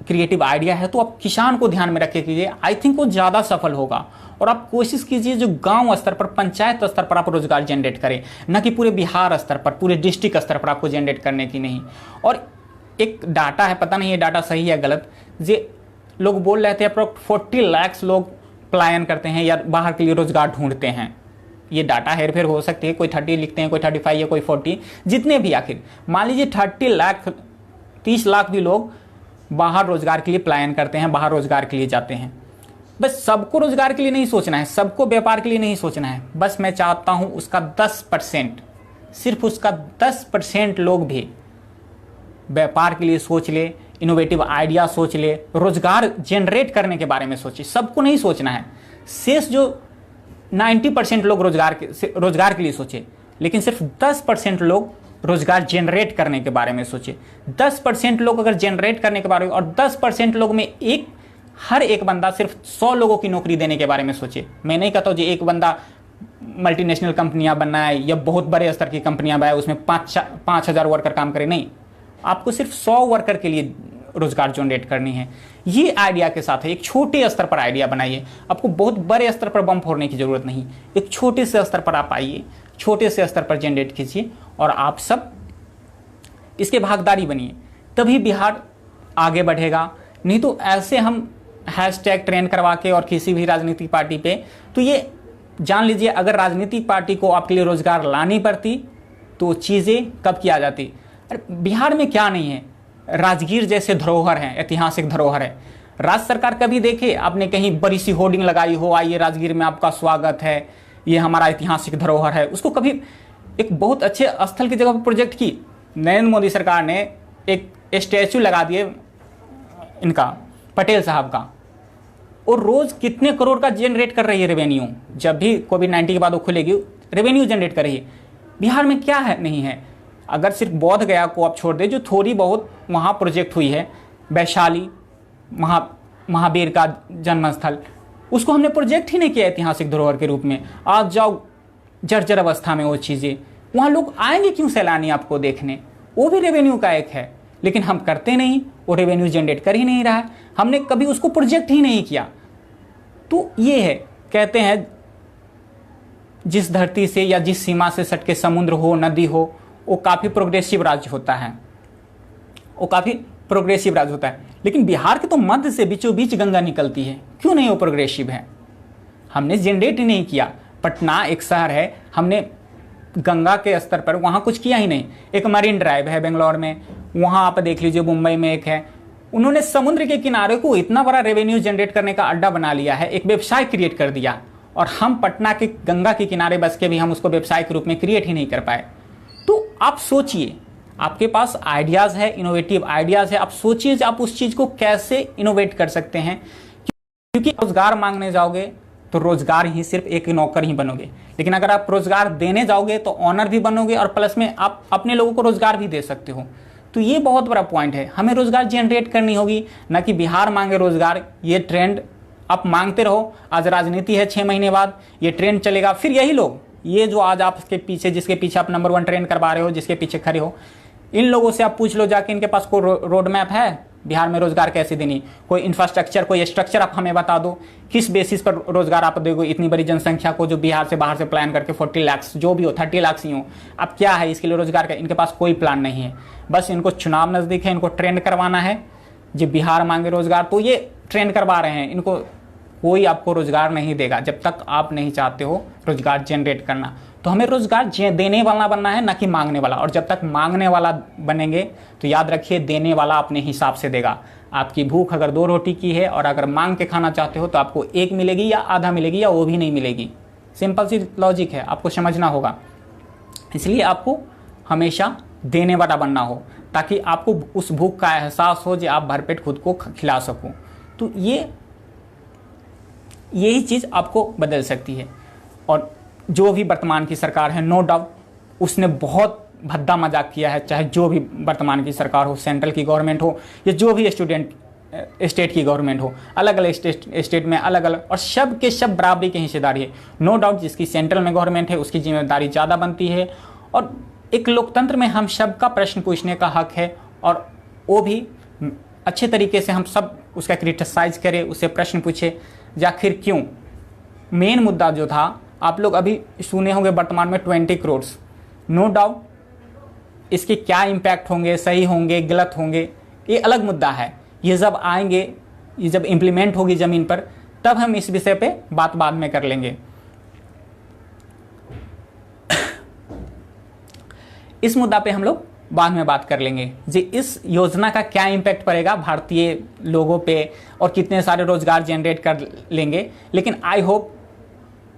क्रिएटिव आइडिया है, तो आप किसान को ध्यान में रख के कीजिए। आई थिंक वो ज़्यादा सफल होगा। और आप कोशिश कीजिए जो गांव स्तर पर, पंचायत स्तर पर आप रोजगार जनरेट करें, ना कि पूरे बिहार स्तर पर, पूरे डिस्ट्रिक्ट स्तर पर आपको जनरेट करने की नहीं। और एक डाटा है, पता नहीं ये डाटा सही है गलत, जे लोग बोल रहे थे अप्रोक्स 40 लाख लोग पलायन करते हैं या बाहर के लिए रोजगार ढूंढते हैं। ये डाटा हेरफेर हो सकती है, कोई 30 लिखते हैं, कोई 35 या कोई 40, जितने भी, आखिर मान लीजिए 30 लाख भी लोग बाहर रोजगार के लिए पलायन करते हैं, बाहर रोजगार के लिए जाते हैं। बस सबको रोजगार के लिए नहीं सोचना है, सबको व्यापार के लिए नहीं सोचना है। बस मैं चाहता हूं उसका 10%, सिर्फ उसका 10% लोग भी व्यापार के लिए सोच ले, इनोवेटिव आइडिया सोच ले, रोजगार जनरेट करने के बारे में सोचे। सबको नहीं सोचना है। शेष जो 90% लोग रोजगार के लिए सोचे, लेकिन सिर्फ 10% लोग रोजगार जनरेट करने के बारे में सोचे। 10% लोग अगर जनरेट करने के बारे में, और 10% लोग में हर एक बंदा सिर्फ 100 लोगों की नौकरी देने के बारे में सोचे। मैं नहीं कहता हूँ जी एक बंदा मल्टीनेशनल कंपनियां बनाए या बहुत बड़े स्तर की कंपनियां बनाए, उसमें 5,000 वर्कर काम करे, नहीं, आपको सिर्फ 100 वर्कर के लिए रोजगार जनरेट करनी है। ये आइडिया के साथ है, एक छोटे स्तर पर आइडिया बनाइए। आपको बहुत बड़े स्तर पर बम फोड़ने की जरूरत नहीं, एक छोटे से स्तर पर आप आइए, छोटे से स्तर पर जनरेट कीजिए, और आप सब इसके भागीदारी बनिए, तभी बिहार आगे बढ़ेगा। नहीं तो ऐसे हम हैशटैग ट्रेंड करवा के और किसी भी राजनीतिक पार्टी पे, तो ये जान लीजिए, अगर राजनीतिक पार्टी को आपके लिए रोजगार लानी पड़ती तो चीज़ें कब की आ जाती। अरे बिहार में क्या नहीं है, राजगीर जैसे धरोहर हैं, ऐतिहासिक धरोहर है। राज्य सरकार कभी देखे आपने कहीं बड़ी सी होर्डिंग लगाई हो, आइए राजगीर में आपका स्वागत है, ये हमारा ऐतिहासिक धरोहर है, उसको कभी एक बहुत अच्छे स्थल की जगह पर प्रोजेक्ट की। नरेंद्र मोदी सरकार ने एक स्टैचू लगा दिए इनका, पटेल साहब का, और रोज कितने करोड़ का जनरेट कर रही है रेवेन्यू। जब भी कोविड-19 के बाद वो खुलेगी, रेवेन्यू जनरेट कर रही है। बिहार में क्या है, नहीं है। अगर सिर्फ बोध गया को आप छोड़ दे, जो थोड़ी बहुत वहाँ प्रोजेक्ट हुई है, वैशाली महावीर का जन्मस्थल, उसको हमने प्रोजेक्ट ही नहीं किया ऐतिहासिक धरोहर के रूप में। आज जाओ जर्जर अवस्था में वो चीज़ें, वहाँ लोग आएंगे क्यों सैलानी आपको देखने, वो भी रेवेन्यू का एक है। लेकिन हम करते नहीं, वो रेवेन्यू जनरेट कर ही नहीं रहा है, हमने कभी उसको प्रोजेक्ट ही नहीं किया। तो ये है, कहते हैं जिस धरती से या जिस सीमा से सटके समुद्र हो, नदी हो, वो काफ़ी प्रोग्रेसिव राज्य होता है, वो काफ़ी प्रोग्रेसिव राज्य होता है। लेकिन बिहार के तो मध्य से बीचों बीच गंगा निकलती है, क्यों नहीं वो प्रोग्रेसिव है? हमने जनरेट ही नहीं किया। पटना एक शहर है, हमने गंगा के स्तर पर वहाँ कुछ किया ही नहीं। एक मरीन ड्राइव है बेंगलोर में, वहाँ आप देख लीजिए, मुंबई में एक है। उन्होंने समुद्र के किनारे को इतना बड़ा रेवेन्यू जनरेट करने का अड्डा बना लिया है, एक व्यवसाय क्रिएट कर दिया, और हम पटना के गंगा के किनारे बस के भी हम उसको व्यवसाय के रूप में क्रिएट ही नहीं कर पाए। तो आप सोचिए, आपके पास आइडियाज़ है, इनोवेटिव आइडियाज़ है, आप सोचिए आप उस चीज़ को कैसे इनोवेट कर सकते हैं। क्योंकि रोजगार मांगने जाओगे तो रोजगार ही सिर्फ एक नौकर ही बनोगे, लेकिन अगर आप रोजगार देने जाओगे तो ऑनर भी बनोगे और प्लस में आप अपने लोगों को रोजगार भी दे सकते हो। तो ये बहुत बड़ा पॉइंट है, हमें रोजगार जनरेट करनी होगी, ना कि बिहार मांगे रोजगार। ये ट्रेंड आप मांगते रहो, आज राजनीति है, 6 महीने बाद ये ट्रेंड चलेगा, फिर यही लोग, ये जो आज आपके पीछे, जिसके पीछे आप नंबर 1 ट्रेंड करवा रहे हो, जिसके पीछे खड़े हो, इन लोगों से आप पूछ लो जाके, इनके पास कोई रोड मैप है बिहार में रोजगार कैसे देनी, कोई इंफ्रास्ट्रक्चर, कोई स्ट्रक्चर आप हमें बता दो, किस बेसिस पर रोजगार आप दोगे इतनी बड़ी जनसंख्या को, जो बिहार से बाहर से प्लान करके 40 लाख जो भी हो, 30 लाख ही हो, अब क्या है इसके लिए रोजगार का? इनके पास कोई प्लान नहीं है। बस इनको चुनाव नज़दीक है, इनको ट्रेंड करवाना है, जो बिहार मांगे रोजगार, तो ये ट्रेंड करवा रहे हैं। इनको कोई आपको रोजगार नहीं देगा जब तक आप नहीं चाहते हो रोजगार जनरेट करना। तो हमें रोजगार देने वाला बनना है, ना कि मांगने वाला। और जब तक मांगने वाला बनेंगे तो याद रखिए, देने वाला अपने हिसाब से देगा। आपकी भूख अगर 2 रोटी की है और अगर मांग के खाना चाहते हो तो आपको 1 मिलेगी या आधा मिलेगी या वो भी नहीं मिलेगी। सिंपल सी लॉजिक है, आपको समझना होगा। इसलिए आपको हमेशा देने वाला बनना हो, ताकि आपको उस भूख का एहसास हो जो आप भरपेट खुद को खिला सको। तो यही चीज़ आपको बदल सकती है। और जो भी वर्तमान की सरकार है, नो डाउट उसने बहुत भद्दा मजाक किया है, चाहे जो भी वर्तमान की सरकार हो, सेंट्रल की गवर्नमेंट हो या जो भी स्टेट की गवर्नमेंट हो, अलग अलग स्टेट में अलग अलग, और सब के सब बराबरी की हिस्सेदारी है। नो डाउट जिसकी सेंट्रल में गवर्नमेंट है उसकी जिम्मेदारी ज़्यादा बनती है, और एक लोकतंत्र में हम सब का प्रश्न पूछने का हक है, और वो भी अच्छे तरीके से हम सब उसका क्रिटिसाइज करें, उससे प्रश्न पूछे, या आखिर क्यों। मेन मुद्दा जो था, आप लोग अभी सुने होंगे वर्तमान में 20 करोड़, नो डाउट इसके क्या इम्पैक्ट होंगे, सही होंगे गलत होंगे, ये अलग मुद्दा है। ये जब आएंगे, ये जब इम्प्लीमेंट होगी ज़मीन पर, तब हम इस विषय पे बात बाद में कर लेंगे। इस मुद्दा पे हम लोग बाद में बात कर लेंगे जी, इस योजना का क्या इम्पैक्ट पड़ेगा भारतीय लोगों पे और कितने सारे रोजगार जनरेट कर लेंगे। लेकिन आई होप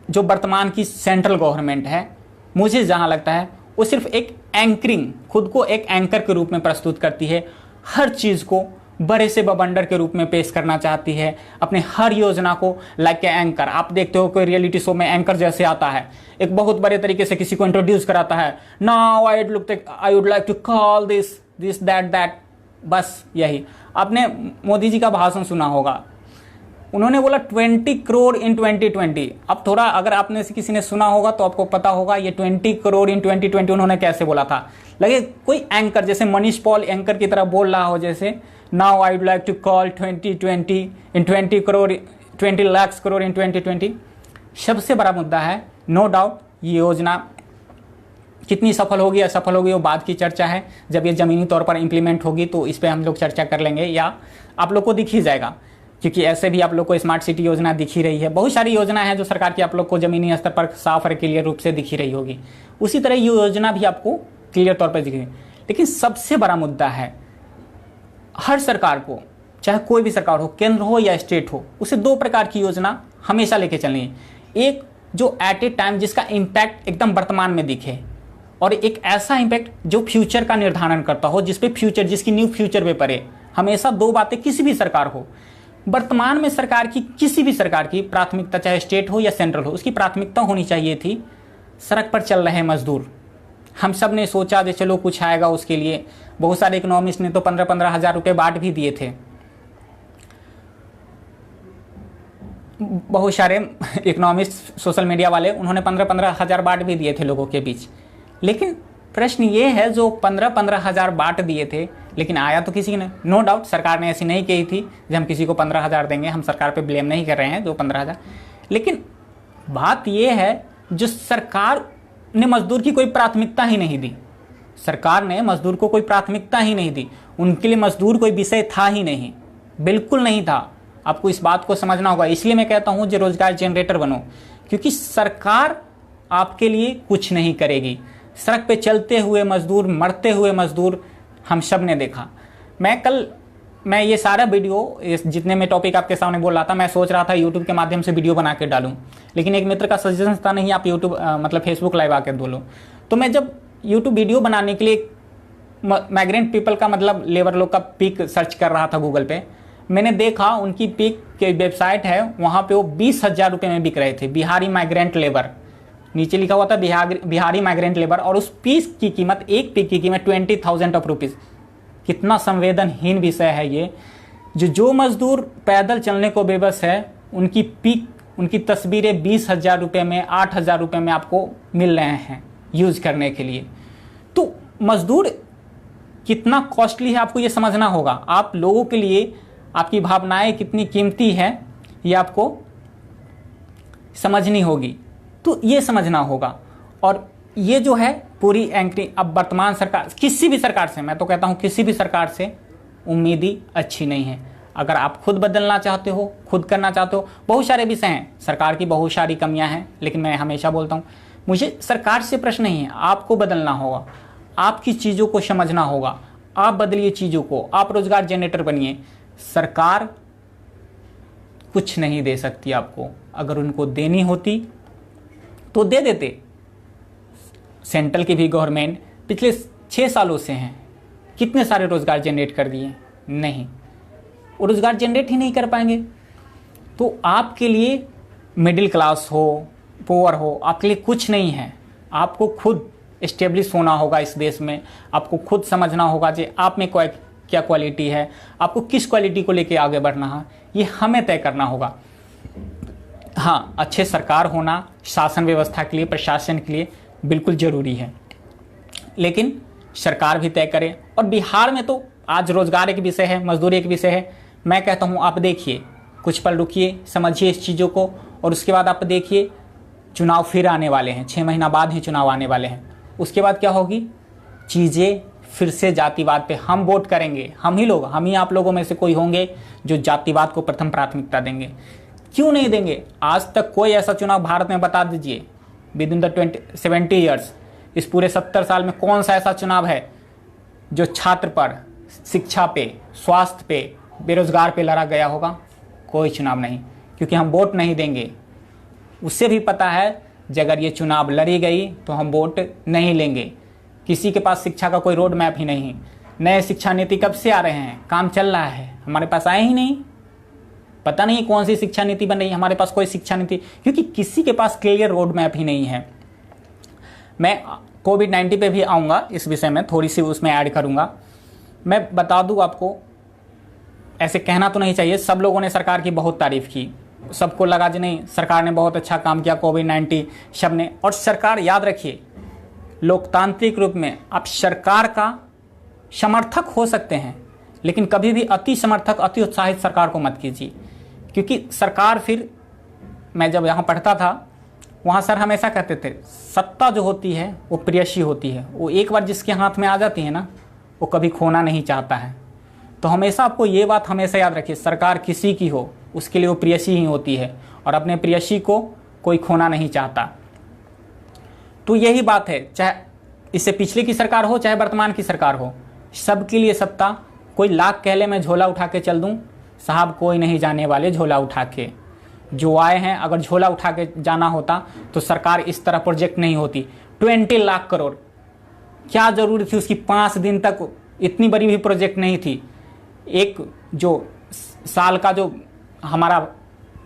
जो वर्तमान की सेंट्रल गवर्नमेंट है, मुझे जहां लगता है वो सिर्फ एक एंकरिंग, खुद को एक एंकर के रूप में प्रस्तुत करती है, हर चीज़ को बड़े से बवंडर के रूप में पेश करना चाहती है, अपने हर योजना को लाइक ए एंकर। आप देखते हो कोई रियलिटी शो में एंकर जैसे आता है, एक बहुत बड़े तरीके से किसी को इंट्रोड्यूस कराता है, now I would like to call this that. बस यही। आपने मोदी जी का भाषण सुना होगा, उन्होंने बोला 20 करोड़ इन 2020। अब थोड़ा अगर आपने से किसी ने सुना होगा तो आपको पता होगा ये 20 करोड़ इन 2020 उन्होंने कैसे बोला था। लगे कोई एंकर जैसे मनीष पॉल एंकर की तरह बोल रहा हो, जैसे now I would like to call 2020 in 20 crore 20 lakh crore in 2020। सबसे बड़ा मुद्दा है, नो डाउट ये योजना कितनी सफल होगी असफल होगी वो बाद की चर्चा है। जब ये ज़मीनी तौर पर इम्प्लीमेंट होगी तो इस पर हम लोग चर्चा कर लेंगे, या आप लोग को दिख ही जाएगा, क्योंकि ऐसे भी आप लोग को स्मार्ट सिटी योजना दिख ही रही है। बहुत सारी योजना है जो सरकार की आप लोग को ज़मीनी स्तर पर साफ और क्लियर रूप से दिख ही रही होगी। उसी तरह ये योजना भी आपको क्लियर तौर पर दिख रही है। लेकिन सबसे बड़ा मुद्दा है, हर सरकार को, चाहे कोई भी सरकार हो, केंद्र हो या स्टेट हो, उसे 2 प्रकार की योजना हमेशा लेके चलनी है। एक जो एट ए टाइम जिसका इम्पैक्ट एकदम वर्तमान में दिखे, और एक ऐसा इम्पैक्ट जो फ्यूचर का निर्धारण करता हो, जिसपे फ्यूचर, जिसकी न्यू फ्यूचर पे पड़े। हमेशा 2 बातें किसी भी सरकार हो, वर्तमान में सरकार की, किसी भी सरकार की प्राथमिकता, चाहे स्टेट हो या सेंट्रल हो, उसकी प्राथमिकता होनी चाहिए थी सड़क पर चल रहे मजदूर। हम सब ने सोचा कि चलो कुछ आएगा उसके लिए। बहुत सारे इकोनॉमिस्ट ने तो 15-15 हज़ार रुपये बांट भी दिए थे। बहुत सारे इकोनॉमिस्ट, सोशल मीडिया वाले, उन्होंने 15-15 हज़ार बांट भी दिए थे लोगों के बीच। लेकिन प्रश्न ये है, जो 15-15 हज़ार बांट दिए थे, लेकिन आया तो किसी ने। नो डाउट सरकार ने ऐसी नहीं कही थी कि हम किसी को 15 हज़ार देंगे, हम सरकार पे ब्लेम नहीं कर रहे हैं जो 15 हज़ार। लेकिन बात ये है, जो सरकार ने मजदूर की कोई प्राथमिकता ही नहीं दी, सरकार ने मजदूर को कोई प्राथमिकता ही नहीं दी, उनके लिए मजदूर कोई विषय था ही नहीं, बिल्कुल नहीं था। आपको इस बात को समझना होगा। इसलिए मैं कहता हूँ जो रोजगार जनरेटर बनो, क्योंकि सरकार आपके लिए कुछ नहीं करेगी। सड़क पे चलते हुए मजदूर, मरते हुए मजदूर हम सब ने देखा। मैं ये सारा वीडियो, जितने में टॉपिक आपके सामने बोल रहा था, मैं सोच रहा था यूट्यूब के माध्यम से वीडियो बना के डालूं, लेकिन एक मित्र का सजेशन था नहीं आप यूट्यूब मतलब फेसबुक लाइव आके बोलो। तो मैं जब यूट्यूब वीडियो बनाने के लिए माइग्रेंट पीपल का मतलब लेबर लोग का पिक सर्च कर रहा था गूगल पे, मैंने देखा उनकी पिक के वेबसाइट है, वहाँ पे वो 20,000 रुपये में बिक रहे थे। बिहारी माइग्रेंट लेबर नीचे लिखा हुआ था, बिहारी माइग्रेंट लेबर, और उस पीस की कीमत, एक पिक की कीमत 20,000 रुपीज़। कितना संवेदनहीन विषय है ये। जो मजदूर पैदल चलने को बेबस है, उनकी पिक, उनकी तस्वीरें 20,000 रुपये में, 8,000 रुपये में आपको मिल रहे हैं यूज करने के लिए। तो मजदूर कितना कॉस्टली है आपको ये समझना होगा। आप लोगों के लिए आपकी भावनाएं कितनी कीमती है ये आपको समझनी होगी, तो ये समझना होगा। और ये जो है पूरी एंकरिंग, अब वर्तमान सरकार, किसी भी सरकार से, मैं तो कहता हूँ किसी भी सरकार से उम्मीद ही अच्छी नहीं है। अगर आप खुद बदलना चाहते हो, खुद करना चाहते हो, बहुत सारे विषय हैं, सरकार की बहुत सारी कमियां हैं, लेकिन मैं हमेशा बोलता हूँ मुझे सरकार से प्रश्न नहीं है, आपको बदलना होगा, आपकी चीज़ों को समझना होगा, आप बदलिए चीज़ों को, आप रोजगार जनरेटर बनिए। सरकार कुछ नहीं दे सकती आपको, अगर उनको देनी होती तो दे देते। सेंट्रल की भी गवर्नमेंट पिछले 6 सालों से हैं, कितने सारे रोजगार जनरेट कर दिए, नहीं, वो रोजगार जनरेट ही नहीं कर पाएंगे। तो आपके लिए मिडिल क्लास हो, पुअर हो, आपके लिए कुछ नहीं है। आपको खुद एस्टेब्लिश होना होगा इस देश में, आपको खुद समझना होगा कि आप में क्या क्वालिटी है, आपको किस क्वालिटी को लेके आगे बढ़ना है, ये हमें तय करना होगा। हाँ, अच्छे सरकार होना शासन व्यवस्था के लिए, प्रशासन के लिए बिल्कुल ज़रूरी है, लेकिन सरकार भी तय करे। और बिहार में तो आज रोजगार एक विषय है, मजदूरी एक विषय है। मैं कहता हूँ आप देखिए, कुछ पल रुकिए, समझिए इस चीज़ों को, और उसके बाद आप देखिए चुनाव फिर आने वाले हैं, 6 महीना बाद ही चुनाव आने वाले हैं। उसके बाद क्या होगी, चीज़ें फिर से जातिवाद पे हम वोट करेंगे, हम ही लोग, हम ही आप लोगों में से कोई होंगे जो जातिवाद को प्रथम प्राथमिकता देंगे। क्यों नहीं देंगे? आज तक कोई ऐसा चुनाव भारत में बता दीजिए विद इन द 70 ईयर्स, इस पूरे 70 साल में कौन सा ऐसा चुनाव है जो छात्र पर, शिक्षा पे, स्वास्थ्य पे, बेरोजगार पे लड़ा गया होगा? कोई चुनाव नहीं, क्योंकि हम वोट नहीं देंगे। उससे भी पता है कि अगर ये चुनाव लड़ी गई तो हम वोट नहीं लेंगे। किसी के पास शिक्षा का कोई रोड मैप ही नहीं। नए शिक्षा नीति कब से आ रहे हैं, काम चल रहा है, हमारे पास आए ही नहीं। पता नहीं कौन सी शिक्षा नीति बन रही है, हमारे पास कोई शिक्षा नीति, क्योंकि किसी के पास क्लियर रोड मैप ही नहीं है। मैं कोविड-19 पे भी आऊँगा, इस विषय में थोड़ी सी उसमें ऐड करूँगा। मैं बता दूँ आपको, ऐसे कहना तो नहीं चाहिए, सब लोगों ने सरकार की बहुत तारीफ़ की, सबको लगा जी नहीं सरकार ने बहुत अच्छा काम किया कोविड-19 सब ने। और सरकार, याद रखिए, लोकतांत्रिक रूप में आप सरकार का समर्थक हो सकते हैं, लेकिन कभी भी अति समर्थक, अति उत्साहित सरकार को मत कीजिए, क्योंकि सरकार फिर, मैं जब यहाँ पढ़ता था वहाँ सर हमेशा कहते थे सत्ता जो होती है वो प्रेयसी होती है, वो एक बार जिसके हाथ में आ जाती है ना, वो कभी खोना नहीं चाहता है। तो हमेशा आपको ये बात हमेशा याद रखिए, सरकार किसी की हो उसके लिए वो प्रेयसी ही होती है, और अपने प्रेयसी को कोई खोना नहीं चाहता। तो यही बात है, चाहे इससे पिछले की सरकार हो चाहे वर्तमान की सरकार हो, सबके लिए सत्ता। कोई लाख कह ले मैं झोला उठा के चल दूं, साहब कोई नहीं जाने वाले झोला उठा के। जो आए हैं, अगर झोला उठा के जाना होता तो सरकार इस तरह प्रोजेक्ट नहीं होती। 20 लाख करोड़, क्या जरूरी थी उसकी? 5 दिन तक इतनी बड़ी भी प्रोजेक्ट नहीं थी। एक जो साल का जो हमारा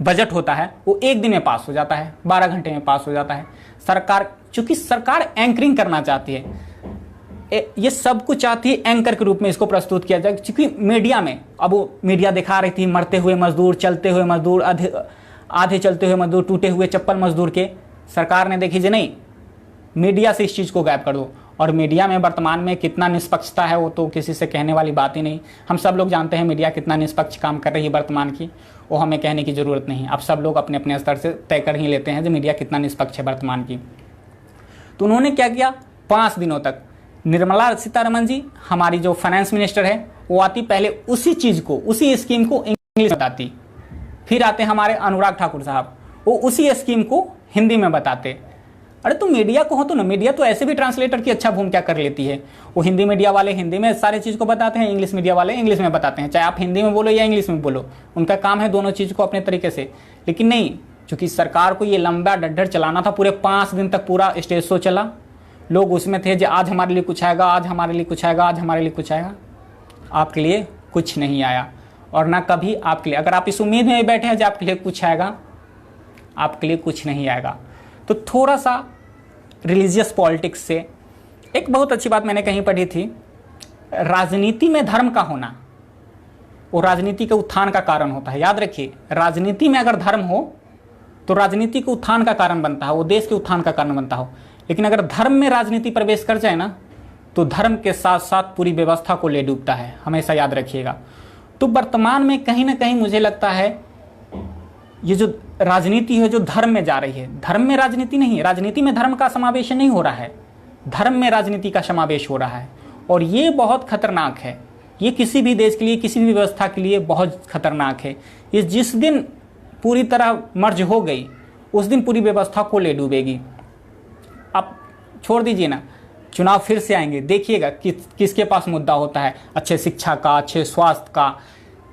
बजट होता है वो 1 दिन में पास हो जाता है, 12 घंटे में पास हो जाता है। सरकार, चूंकि सरकार एंकरिंग करना चाहती है, ये सब कुछ चाहती है एंकर के रूप में इसको प्रस्तुत किया जाए। क्योंकि मीडिया में, अब वो मीडिया दिखा रही थी मरते हुए मजदूर, चलते हुए मजदूर, आधे चलते हुए मजदूर, टूटे हुए चप्पल मजदूर के। सरकार ने देखी जी नहीं, मीडिया से इस चीज़ को गायब कर दो। और मीडिया में वर्तमान में कितना निष्पक्षता है वो तो किसी से कहने वाली बात ही नहीं। हम सब लोग जानते हैं मीडिया कितना निष्पक्ष काम कर रही है वर्तमान की, वो हमें कहने की ज़रूरत नहीं। आप सब लोग अपने अपने स्तर से तय कर ही लेते हैं जो मीडिया कितना निष्पक्ष है वर्तमान की। तो उन्होंने क्या किया, 5 दिनों तक निर्मला सीतारमण जी, हमारी जो फाइनेंस मिनिस्टर है, वो आती पहले उसी चीज़ को, उसी स्कीम को इंग्लिश में बताती। फिर आते हमारे अनुराग ठाकुर साहब, वो उसी स्कीम को हिंदी में बताते। अरे तो मीडिया को हो तो ना, मीडिया तो ऐसे भी ट्रांसलेटर की अच्छा भूमिका कर लेती है। वो हिंदी मीडिया वाले हिंदी में सारे चीज़ को बताते हैं, इंग्लिश मीडिया वाले इंग्लिश में बताते हैं, चाहे आप हिंदी में बोलो या इंग्लिश में बोलो, उनका काम है दोनों चीज़ को अपने तरीके से। लेकिन नहीं, चूँकि सरकार को ये लंबा डड्डर चलाना था, पूरे 5 दिन तक पूरा स्टेज शो चला, लोग उसमें थे जो आज हमारे लिए कुछ आएगा, आज हमारे लिए कुछ आएगा, आज हमारे लिए कुछ आएगा। आपके लिए कुछ नहीं आया, और ना कभी आपके लिए, अगर आप इस उम्मीद में बैठे हैं जो आपके लिए कुछ आएगा, आपके लिए कुछ नहीं आएगा। तो थोड़ा सा रिलीजियस पॉलिटिक्स से, एक बहुत अच्छी बात मैंने कहीं पढ़ी थी, राजनीति में धर्म का होना वो राजनीति के उत्थान का कारण होता है। याद रखिए, राजनीति में अगर धर्म हो तो राजनीति के उत्थान का कारण बनता है, वो देश के उत्थान का कारण बनता हो। लेकिन अगर धर्म में राजनीति प्रवेश कर जाए ना, तो धर्म के साथ साथ पूरी व्यवस्था को ले डूबता है, हमेशा याद रखिएगा। तो वर्तमान में कहीं ना कहीं मुझे लगता है ये जो राजनीति है जो धर्म में जा रही है, धर्म में राजनीति नहीं, राजनीति में धर्म का समावेश नहीं हो रहा है, धर्म में राजनीति का समावेश हो रहा है। और ये बहुत खतरनाक है, ये किसी भी देश के लिए, किसी भी व्यवस्था के लिए बहुत खतरनाक है। ये जिस दिन पूरी तरह मर्ज हो गई, उस दिन पूरी व्यवस्था को ले डूबेगी। आप छोड़ दीजिए ना, चुनाव फिर से आएंगे, देखिएगा किसके पास मुद्दा होता है, अच्छे शिक्षा का, अच्छे स्वास्थ्य का,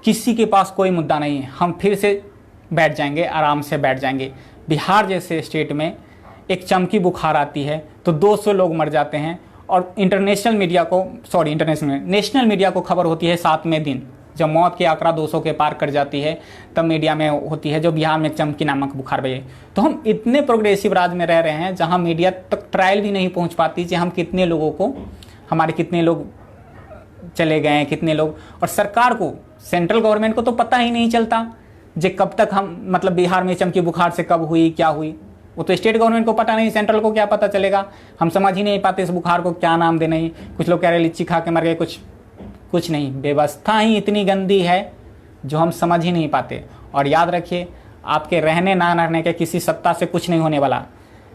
किसी के पास कोई मुद्दा नहीं है। हम फिर से बैठ जाएंगे, आराम से बैठ जाएंगे। बिहार जैसे स्टेट में एक चमकी बुखार आती है तो 200 लोग मर जाते हैं, और नेशनल मीडिया को खबर होती है 7वें दिन, जब मौत की आंकड़ा 200 के पार कर जाती है, तब मीडिया में होती है जो बिहार में चमकी नामक बुखार भये। तो हम इतने प्रोग्रेसिव राज्य में रह रहे हैं जहां मीडिया तक ट्रायल भी नहीं पहुंच पाती कि हम कितने लोगों को, हमारे कितने लोग चले गए हैं, कितने लोग, और सरकार को, सेंट्रल गवर्नमेंट को तो पता ही नहीं चलता जे कब तक हम, मतलब बिहार में चमकी बुखार से कब हुई, क्या हुई, वो तो स्टेट गवर्नमेंट को पता नहीं, सेंट्रल को क्या पता चलेगा। हम समझ ही नहीं पाते इस बुखार को क्या नाम देना ही। कुछ लोग कह रहे लीची खा के मर गए, कुछ नहीं, व्यवस्था ही इतनी गंदी है जो हम समझ ही नहीं पाते। और याद रखिए, आपके रहने ना रहने के किसी सत्ता से कुछ नहीं होने वाला।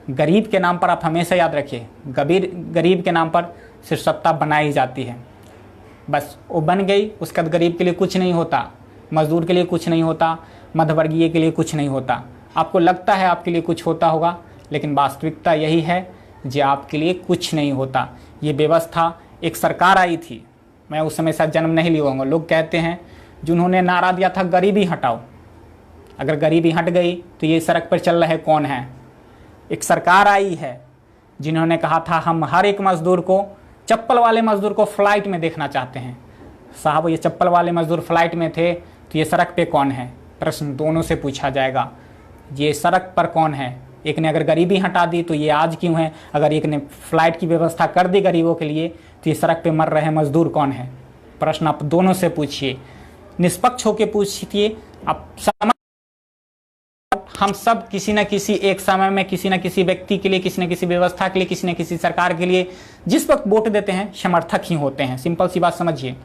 गरीब के नाम पर, आप हमेशा याद रखिए, गरीब के नाम पर सिर्फ सत्ता बनाई जाती है, बस वो बन गई, उसका गरीब के लिए कुछ नहीं होता, मजदूर के लिए कुछ नहीं होता, मध्यवर्गीय के लिए कुछ नहीं होता। आपको लगता है आपके लिए कुछ होता होगा, लेकिन वास्तविकता यही है जो आपके लिए कुछ नहीं होता। ये व्यवस्था, एक सरकार आई थी, मैं उस समय शायद जन्म नहीं लिया होऊंगा, लोग कहते हैं, जिन्होंने नारा दिया था गरीबी हटाओ। अगर गरीबी हट गई तो ये सड़क पर चल रहे कौन है? एक सरकार आई है जिन्होंने कहा था हम हर एक मजदूर को, चप्पल वाले मजदूर को फ्लाइट में देखना चाहते हैं। साहब, ये चप्पल वाले मजदूर फ्लाइट में थे तो ये सड़क पे कौन है? प्रश्न दोनों से पूछा जाएगा, ये सड़क पर कौन है? एक ने अगर गरीबी हटा दी तो ये आज क्यों है? अगर एक ने फ्लाइट की व्यवस्था कर दी गरीबों के लिए तो ये सड़क पे मर रहे मजदूर कौन है? प्रश्न आप दोनों से पूछिए, निष्पक्ष होकर पूछिए। आप हम सब किसी न किसी एक समय में किसी न किसी व्यक्ति के लिए, किसी न किसी व्यवस्था के लिए, किसी न किसी सरकार के लिए जिस वक्त वोट देते हैं समर्थक ही होते हैं। सिंपल सी बात समझिए,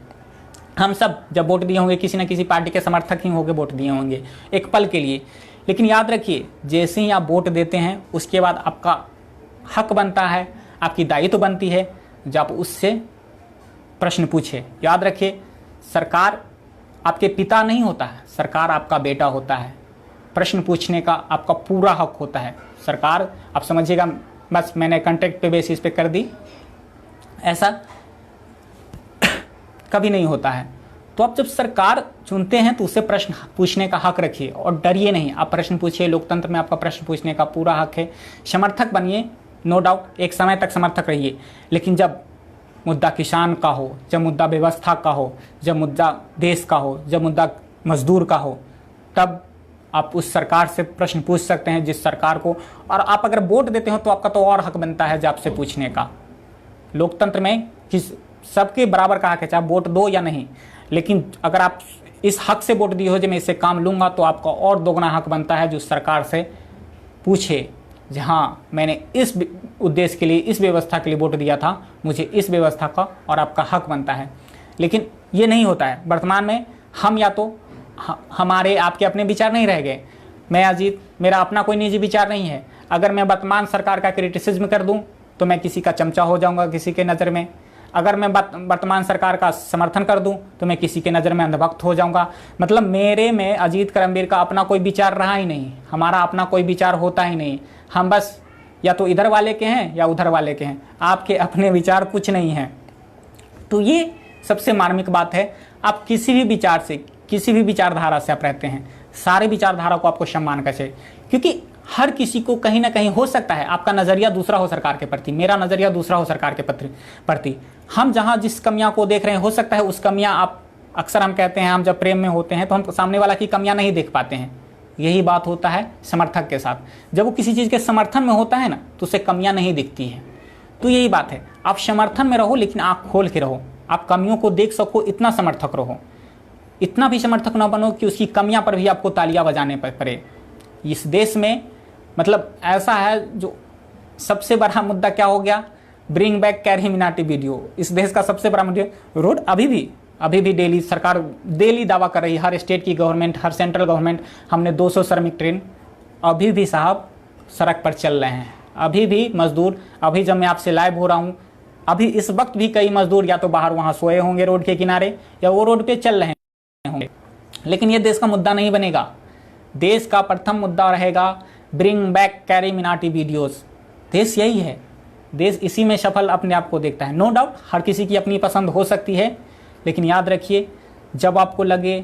हम सब जब वोट दिए होंगे किसी न किसी पार्टी के समर्थक ही होकर वोट दिए होंगे एक पल के लिए। लेकिन याद रखिए, जैसे ही आप वोट देते हैं उसके बाद आपका हक बनता है, आपकी दायित्व बनती है जब आप उससे प्रश्न पूछे। याद रखिए, सरकार आपके पिता नहीं होता है, सरकार आपका बेटा होता है। प्रश्न पूछने का आपका पूरा हक होता है। सरकार, आप समझिएगा, बस मैंने कॉन्ट्रैक्ट पे बेसिस पे कर दी, ऐसा कभी नहीं होता है। तो आप जब सरकार चुनते हैं तो उससे प्रश्न पूछने का हक रखिए और डरिए नहीं, आप प्रश्न पूछिए। लोकतंत्र में आपका प्रश्न पूछने का पूरा हक है। समर्थक बनिए, नो डाउट, एक समय तक समर्थक रहिए, लेकिन जब मुद्दा किसान का हो, जब मुद्दा व्यवस्था का हो, जब मुद्दा देश का हो, जब मुद्दा मजदूर का हो, तब आप उस सरकार से प्रश्न पूछ सकते हैं जिस सरकार को, और आप अगर वोट देते हो तो आपका तो और हक बनता है आपसे पूछने का। लोकतंत्र में किस सबके बराबर का हक है, चाहे वोट दो या नहीं, लेकिन अगर आप इस हक से वोट दिए हो जो मैं इससे काम लूँगा, तो आपका और दोगुना हक बनता है जो सरकार से पूछे, जहाँ मैंने इस उद्देश्य के लिए, इस व्यवस्था के लिए वोट दिया था, मुझे इस व्यवस्था का और आपका हक बनता है। लेकिन ये नहीं होता है वर्तमान में। हम या तो हमारे आपके अपने विचार नहीं रह गए, मैं अजीत, मेरा अपना कोई निजी विचार नहीं है। अगर मैं वर्तमान सरकार का क्रिटिसिज्म कर दूं तो मैं किसी का चमचा हो जाऊंगा किसी के नज़र में। अगर मैं वर्तमान सरकार का समर्थन कर दूं तो मैं किसी के नज़र में अंधभक्त हो जाऊंगा। मतलब मेरे में, अजीत करमवीर का अपना कोई विचार रहा ही नहीं, हमारा अपना कोई विचार होता ही नहीं। हम बस या तो इधर वाले के हैं या उधर वाले के हैं, आपके अपने विचार कुछ नहीं हैं। तो ये सबसे मार्मिक बात है। आप किसी भी विचार से, किसी भी विचारधारा से आप रहते हैं, सारे विचारधारा को आपको सम्मान करना चाहिए, क्योंकि हर किसी को कहीं ना कहीं हो सकता है आपका नज़रिया दूसरा हो सरकार के प्रति, मेरा नज़रिया दूसरा हो सरकार के प्रति। हम जहाँ जिस कमियां को देख रहे हैं, हो सकता है उस कमियां आप, अक्सर हम कहते हैं हम जब प्रेम में होते हैं तो हम सामने वाला की कमियां नहीं देख पाते हैं। यही बात होता है समर्थक के साथ, जब वो किसी चीज़ के समर्थन में होता है ना तो उसे कमियां नहीं दिखती हैं। तो यही बात है, आप समर्थन में रहो लेकिन आँख खोल के रहो, आप कमियों को देख सको, इतना समर्थक रहो। इतना भी समर्थक ना बनो कि उसकी कमियां पर भी आपको तालियां बजाने पर पड़े। इस देश में मतलब ऐसा है, जो सबसे बड़ा मुद्दा क्या हो गया, bring back carry Minati video. इस देश का सबसे बड़ा मुद्दा रोड अभी भी डेली सरकार डेली दावा कर रही है, हर स्टेट की गवर्नमेंट, हर सेंट्रल गवर्नमेंट, हमने 200 श्रमिक ट्रेन, अभी भी साहब सड़क पर चल रहे हैं। अभी भी मजदूर, अभी जब मैं आपसे लाइव हो रहा हूँ, अभी इस वक्त भी कई मजदूर या तो बाहर वहाँ सोए होंगे रोड के किनारे, या वो रोड पे चल रहे होंगे। लेकिन ये देश का मुद्दा नहीं बनेगा। देश का प्रथम मुद्दा रहेगा bring back carry Minati videos. देश यही है, देश इसी में सफल अपने आप को देखता है। नो डाउट हर किसी की अपनी पसंद हो सकती है, लेकिन याद रखिए, जब आपको लगे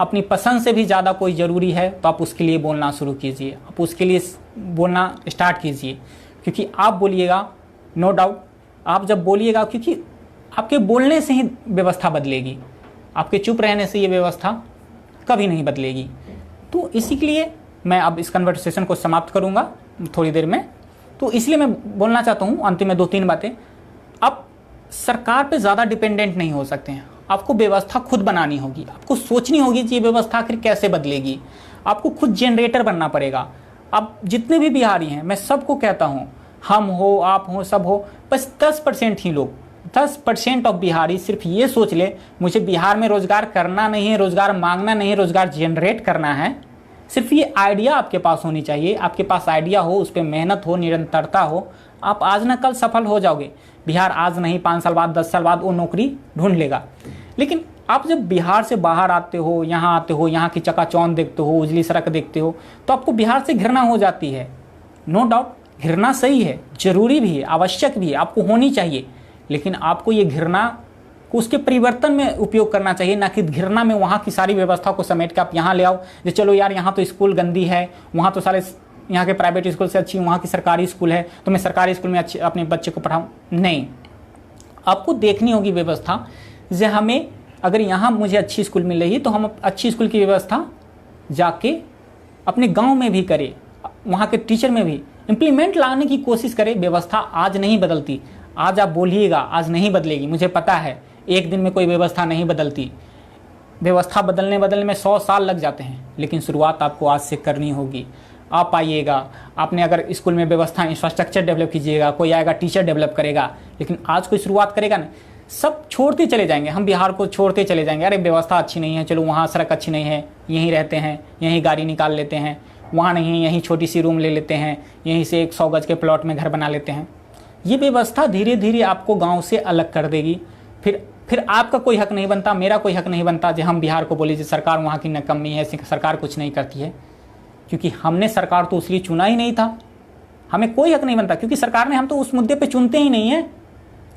अपनी पसंद से भी ज़्यादा कोई ज़रूरी है तो आप उसके लिए बोलना शुरू कीजिए, आप उसके लिए बोलना स्टार्ट कीजिए, क्योंकि आप बोलिएगा, नो डाउट आप जब बोलिएगा, क्योंकि आपके बोलने से ही व्यवस्था बदलेगी, आपके चुप रहने से ये व्यवस्था कभी नहीं बदलेगी। तो इसी के लिए मैं अब इस कन्वर्सेशन को समाप्त करूंगा थोड़ी देर में। तो इसलिए मैं बोलना चाहता हूं अंतिम में 2-3 बातें। आप सरकार पे ज़्यादा डिपेंडेंट नहीं हो सकते हैं, आपको व्यवस्था खुद बनानी होगी, आपको सोचनी होगी कि ये व्यवस्था आखिर कैसे बदलेगी, आपको खुद जनरेटर बनना पड़ेगा। आप जितने भी बिहारी हैं, मैं सबको कहता हूँ, हम हो, आप हो, सब हो, बस 10% ही लोग, 10% ऑफ बिहारी सिर्फ ये सोच ले, मुझे बिहार में रोजगार करना नहीं है, रोजगार मांगना नहीं है, रोजगार जनरेट करना है। सिर्फ ये आइडिया आपके पास होनी चाहिए, आपके पास आइडिया हो, उस पर मेहनत हो, निरंतरता हो, आप आज न कल सफल हो जाओगे। बिहार आज नहीं 5 साल बाद, 10 साल बाद वो नौकरी ढूंढ लेगा। लेकिन आप जब बिहार से बाहर आते हो, यहाँ आते हो, यहाँ की चकाचौंध देखते हो, उजली सड़क देखते हो, तो आपको बिहार से घृणा हो जाती है। नो डाउट घृणा सही है, जरूरी भी है, आवश्यक भी है, आपको होनी चाहिए, लेकिन आपको ये घृणा को उसके परिवर्तन में उपयोग करना चाहिए, ना कि घृणा में वहाँ की सारी व्यवस्था को समेट के आप यहाँ ले आओ। जो चलो यार यहाँ तो स्कूल गंदी है, वहाँ तो सारे यहाँ के प्राइवेट स्कूल से अच्छी वहाँ की सरकारी स्कूल है, तो मैं सरकारी स्कूल में अच्छे अपने बच्चे को पढ़ाऊँ। नहीं, आपको देखनी होगी व्यवस्था। जैसे हमें अगर यहाँ मुझे अच्छी स्कूल मिल रही है तो हम अच्छी स्कूल की व्यवस्था जाके अपने गाँव में भी करें, वहाँ के टीचर में भी इम्प्लीमेंट लाने की कोशिश करें। व्यवस्था आज नहीं बदलती, आज आप बोलिएगा आज नहीं बदलेगी, मुझे पता है एक दिन में कोई व्यवस्था नहीं बदलती, व्यवस्था बदलने में 100 साल लग जाते हैं, लेकिन शुरुआत आपको आज से करनी होगी। आप आइएगा, आपने अगर स्कूल में व्यवस्था इंफ्रास्ट्रक्चर डेवलप कीजिएगा, कोई आएगा टीचर डेवलप करेगा, लेकिन आज कोई शुरुआत करेगा ना, सब छोड़ते चले जाएंगे, हम बिहार को छोड़ते चले जाएंगे। अरे व्यवस्था अच्छी नहीं है, चलो वहाँ सड़क अच्छी नहीं है, यहीं रहते हैं, यहीं गाड़ी निकाल लेते हैं, वहाँ नहीं यहीं छोटी सी रूम ले लेते हैं, यहीं से 100 गज के प्लॉट में घर बना लेते हैं। ये व्यवस्था धीरे धीरे आपको गाँव से अलग कर देगी। फिर आपका कोई हक नहीं बनता, मेरा कोई हक नहीं बनता जो हम बिहार को बोले सरकार वहाँ की नकम्मी है, सरकार कुछ नहीं करती है, क्योंकि हमने सरकार तो इसलिए चुना ही नहीं था। हमें कोई हक नहीं बनता, क्योंकि सरकार ने, हम तो उस मुद्दे पे चुनते ही नहीं है।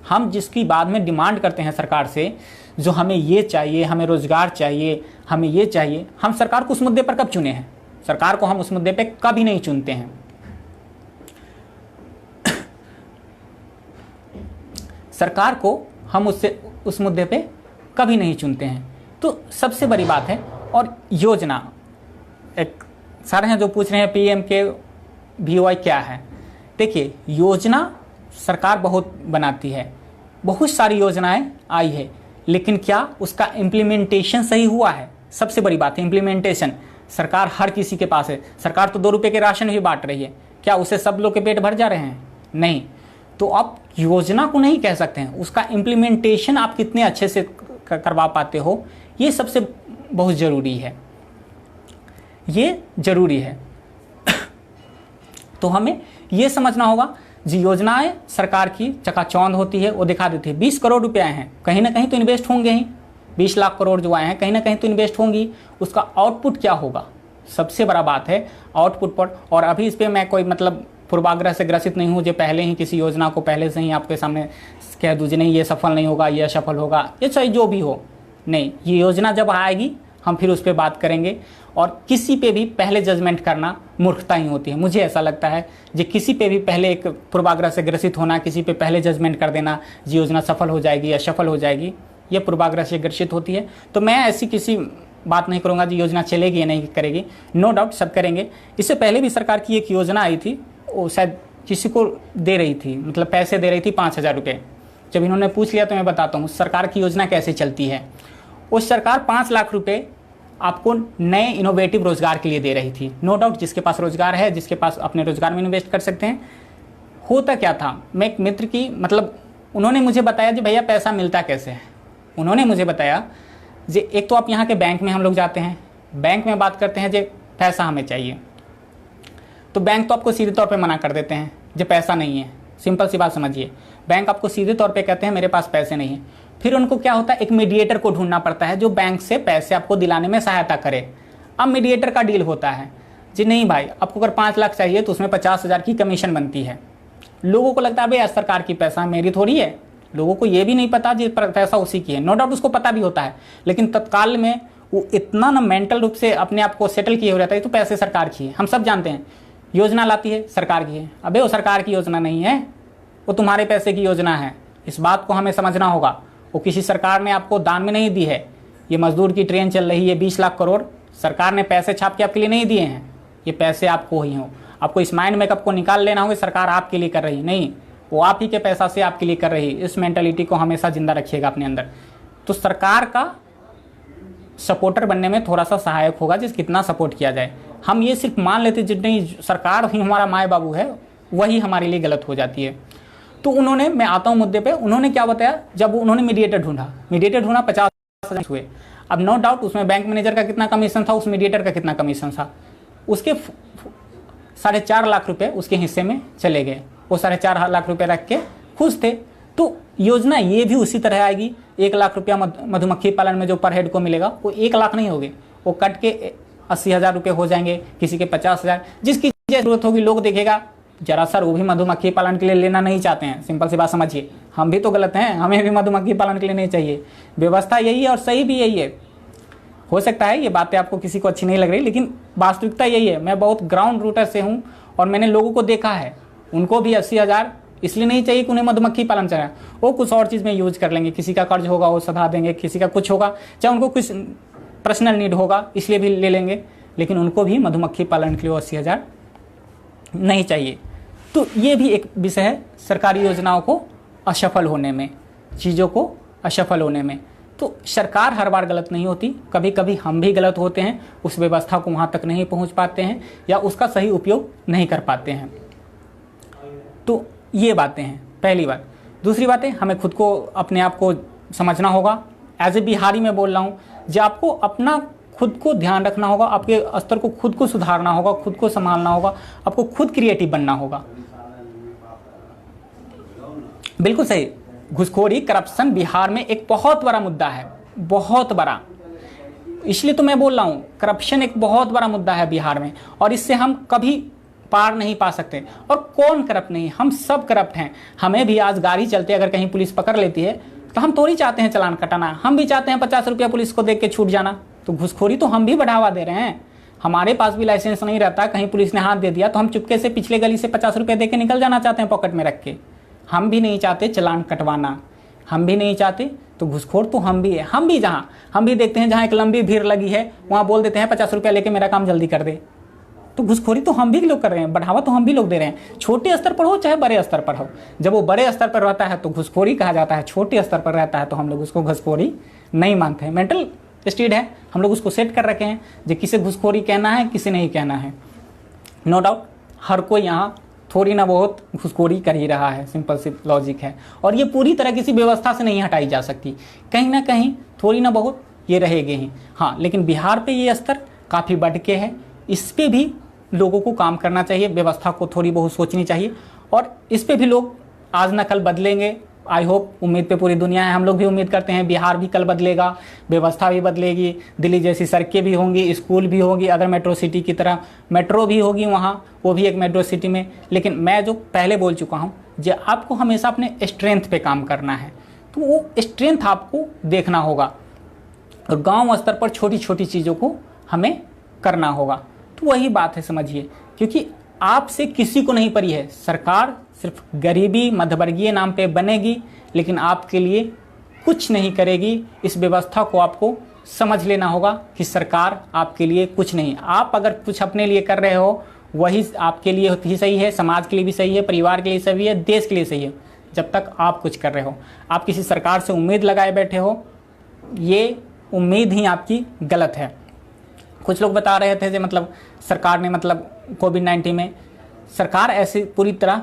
हम जिसकी बाद में डिमांड करते हैं सरकार से, जो हमें ये चाहिए, हमें रोजगार चाहिए, हमें ये चाहिए, हम सरकार को उस मुद्दे पर कब चुने हैं? सरकार को हम उस मुद्दे पे कभी नहीं चुनते हैं। सरकार को हम उस मुद्दे पे कभी नहीं चुनते हैं। तो सबसे बड़ी बात है। और योजना, एक सारे हैं जो पूछ रहे हैं PMKVY क्या है। देखिए, योजना सरकार बहुत बनाती है, बहुत सारी योजनाएं आई है, लेकिन क्या उसका इम्प्लीमेंटेशन सही हुआ है? सबसे बड़ी बात है इम्प्लीमेंटेशन। सरकार हर किसी के पास है, सरकार तो 2 रुपये के राशन भी बांट रही है, क्या उससे सब लोग के पेट भर जा रहे हैं? नहीं। तो आप योजना को नहीं कह सकते हैं, उसका इम्प्लीमेंटेशन आप कितने अच्छे से करवा पाते हो, ये सबसे बहुत ज़रूरी है, ये ज़रूरी है। तो हमें ये समझना होगा, जी योजनाएं सरकार की चकाचौंध होती है, वो दिखा देती है। 20 करोड़ रुपए आए हैं, कहीं ना कहीं तो इन्वेस्ट होंगे ही, 20 लाख करोड़ जो आए हैं कहीं ना कहीं तो इन्वेस्ट होंगी, उसका आउटपुट क्या होगा? सबसे बड़ा बात है आउटपुट पर। और अभी इस पर मैं कोई मतलब पूर्वाग्रह से ग्रसित नहीं हूँ जो पहले ही किसी योजना को पहले से ही आपके सामने कह दूँ जी नहीं ये सफल नहीं होगा, ये असफल होगा, ये चाहे जो भी हो। नहीं, ये योजना जब आएगी हम फिर उस पर बात करेंगे। और किसी पे भी पहले जजमेंट करना मूर्खता ही होती है, मुझे ऐसा लगता है। जो किसी पे भी पहले एक पूर्वाग्रह से ग्रसित होना, किसी पे पहले जजमेंट कर देना जी योजना सफल हो जाएगी या असफल हो जाएगी, ये पूर्वाग्रह से ग्रसित होती है। तो मैं ऐसी किसी बात नहीं करूँगा जी योजना चलेगी या नहीं करेगी, नो डाउट सब करेंगे। इससे पहले भी सरकार की एक योजना आई थी, वो शायद किसी को दे रही थी, मतलब पैसे दे रही थी 5,000 रुपये। जब इन्होंने पूछ लिया तो मैं बताता हूँ सरकार की योजना कैसे चलती है। वो सरकार 5 लाख रुपये आपको नए इनोवेटिव रोजगार के लिए दे रही थी। नो डाउट जिसके पास रोजगार है, जिसके पास अपने रोजगार में इन्वेस्ट कर सकते हैं। होता क्या था, मैं एक मित्र की मतलब उन्होंने मुझे बताया जी भैया पैसा मिलता कैसे है। उन्होंने मुझे बताया जी एक तो आप यहाँ के बैंक में हम लोग जाते हैं, बैंक में बात करते हैं जी पैसा हमें चाहिए, तो बैंक तो आपको सीधे तौर पे मना कर देते हैं जो पैसा नहीं है। सिंपल सी बात समझिए, बैंक आपको सीधे तौर पे कहते हैं मेरे पास पैसे नहीं है। फिर उनको क्या होता है, एक मीडिएटर को ढूंढना पड़ता है जो बैंक से पैसे आपको दिलाने में सहायता करे। अब मीडिएटर का डील होता है जी नहीं भाई आपको अगर 5 लाख चाहिए तो उसमें 50,000 की कमीशन बनती है। लोगों को लगता है भाई सरकार की पैसा मेरी थोड़ी है, लोगों को ये भी नहीं पता जी पैसा उसी की है। नो डाउट उसको पता भी होता है, लेकिन तत्काल में वो इतना ना मेंटल रूप से अपने आप को सेटल किए हो रहता है तो पैसे सरकार की है। हम सब जानते हैं योजना लाती है सरकार की है, अबे वो सरकार की योजना नहीं है, वो तुम्हारे पैसे की योजना है। इस बात को हमें समझना होगा। वो किसी सरकार ने आपको दान में नहीं दी है। ये मजदूर की ट्रेन चल रही है 20 लाख करोड़, सरकार ने पैसे छाप के आपके लिए नहीं दिए हैं, ये पैसे आपको ही हो। आपको इस माइंड मेकअप को निकाल लेना होगा सरकार आपके लिए कर रही नहीं, वो आप ही के पैसा से आपके लिए कर रही। इस मेंटालिटी को हमेशा जिंदा रखिएगा अपने अंदर। तो सरकार का सपोर्टर बनने में थोड़ा सा सहायक होगा जिस कितना सपोर्ट किया जाए। हम ये सिर्फ मान लेते जितनी सरकार ही हमारा माए बाबू है वही हमारे लिए गलत हो जाती है। तो उन्होंने, मैं आता हूं मुद्दे पे, उन्होंने क्या बताया, जब उन्होंने मीडिएटर ढूंढा 50,000 हुए। अब नो डाउट उसमें बैंक मैनेजर का कितना कमीशन था, उस मीडिएटर का कितना कमीशन था, उसके 4.5 लाख रुपए उसके हिस्से में चले गए। वो 4.5 लाख रुपए रख के खुश थे। तो योजना ये भी उसी तरह आएगी। 1 लाख रुपया मधुमक्खी पालन में जो पर हेड को मिलेगा वो 1 लाख नहीं होगे, वो कट के 80,000 रुपये हो जाएंगे, किसी के 50,000, जिसकी जरूरत होगी। लोग देखेगा जरा सर वो भी मधुमक्खी पालन के लिए लेना नहीं चाहते हैं। सिंपल सी बात समझिए, हम भी तो गलत हैं, हमें भी मधुमक्खी पालन के लिए नहीं चाहिए। व्यवस्था यही है और सही भी यही है। हो सकता है ये बातें आपको किसी को अच्छी नहीं लग रही, लेकिन वास्तविकता यही है। मैं बहुत ग्राउंड रूटर से हूँ और मैंने लोगों को देखा है, उनको भी 80,000 इसलिए नहीं चाहिए कि उन्हें मधुमक्खी पालन चाहिए, वो कुछ और चीज़ में यूज कर लेंगे। किसी का कर्ज होगा वो सधा देंगे, किसी का कुछ होगा, चाहे उनको कुछ पर्सनल नीड होगा इसलिए भी ले लेंगे, लेकिन उनको भी मधुमक्खी पालन के लिए 80,000 नहीं चाहिए। तो ये भी एक विषय है सरकारी योजनाओं को असफल होने में, चीज़ों को असफल होने में। तो सरकार हर बार गलत नहीं होती, कभी कभी हम भी गलत होते हैं, उस व्यवस्था को वहाँ तक नहीं पहुँच पाते हैं या उसका सही उपयोग नहीं कर पाते हैं। तो ये बातें हैं पहली बात। दूसरी बात है हमें खुद को, अपने आप को समझना होगा। एज ए बिहारी मैं बोल रहा हूँ, जो आपको अपना खुद को ध्यान रखना होगा, आपके स्तर को खुद को सुधारना होगा, खुद को संभालना होगा, आपको खुद क्रिएटिव बनना होगा। बिल्कुल सही, घुसखोरी करप्शन बिहार में एक बहुत बड़ा मुद्दा है, बहुत बड़ा। इसलिए तो मैं बोल रहा हूँ करप्शन एक बहुत बड़ा मुद्दा है बिहार में, और इससे हम कभी पार नहीं पा सकते। और कौन करप्ट नहीं, हम सब करप्ट हैं। हमें भी आज गाड़ी चलते अगर कहीं पुलिस पकड़ लेती है तो हम थोड़ी चाहते हैं चालान कटाना, हम भी चाहते हैं 50 रुपया पुलिस को देख के छूट जाना। तो घुसखोरी तो हम भी बढ़ावा दे रहे हैं। हमारे पास भी लाइसेंस नहीं रहता, कहीं पुलिस ने हाथ दे दिया तो हम चुपके से पिछले गली से 50 रुपये दे के निकल जाना चाहते हैं पॉकेट में रख के। हम भी नहीं चाहते चालान कटवाना, हम भी नहीं चाहते। तो घुसखोर तो हम भी है। हम भी देखते हैं जहाँ एक लंबी भीड़ लगी है वहाँ बोल देते हैं 50 रुपया लेके मेरा काम जल्दी कर दे। तो घुसखोरी तो हम भी लोग कर रहे हैं, बढ़ावा तो हम भी लोग दे रहे हैं, छोटे स्तर पर हो चाहे बड़े स्तर पर हो। जब वो बड़े स्तर पर रहता है तो घुसखोरी कहा जाता है, छोटे स्तर पर रहता है तो हम लोग उसको घुसखोरी नहीं मानते हैं। मेंटल स्टेट है, हम लोग उसको सेट कर रखे हैं जो किसे घुसखोरी कहना है किसे नहीं कहना है। नो डाउट हर कोई यहाँ थोड़ी ना बहुत घुसखोरी कर ही रहा है, सिंपल सी लॉजिक है। और ये पूरी तरह किसी व्यवस्था से नहीं हटाई जा सकती, कहीं ना कहीं थोड़ी ना बहुत ये रहेगी ही। हाँ, लेकिन बिहार पे ये स्तर काफ़ी बढ़ के है, इस पर भी लोगों को काम करना चाहिए, व्यवस्था को थोड़ी बहुत सोचनी चाहिए, और इस पे भी लोग आज न कल बदलेंगे, आई होप, उम्मीद पे पूरी दुनिया है, हम लोग भी उम्मीद करते हैं बिहार भी कल बदलेगा, व्यवस्था भी बदलेगी, दिल्ली जैसी सड़कें भी होंगी, स्कूल भी होगी, अदर मेट्रो सिटी की तरह मेट्रो भी होगी वहाँ, वो भी एक मेट्रो सिटी में। लेकिन मैं जो पहले बोल चुका हूँ, जो आपको हमेशा अपने स्ट्रेंथ पे काम करना है, तो वो स्ट्रेंथ आपको देखना होगा और गांव स्तर पर छोटी छोटी चीज़ों को हमें करना होगा। तो वही बात है, समझिए, क्योंकि आपसे किसी को नहीं पड़ी है। सरकार सिर्फ गरीबी मध्यवर्गीय नाम पे बनेगी, लेकिन आपके लिए कुछ नहीं करेगी। इस व्यवस्था को आपको समझ लेना होगा कि सरकार आपके लिए कुछ नहीं। आप अगर कुछ अपने लिए कर रहे हो वही आपके लिए ही सही है, समाज के लिए भी सही है, परिवार के लिए सही है, देश के लिए सही है। जब तक आप कुछ कर रहे हो, आप किसी सरकार से उम्मीद लगाए बैठे हो, ये उम्मीद ही आपकी गलत है। कुछ लोग बता रहे थे कि मतलब सरकार ने मतलब कोविड-19 में, सरकार ऐसे पूरी तरह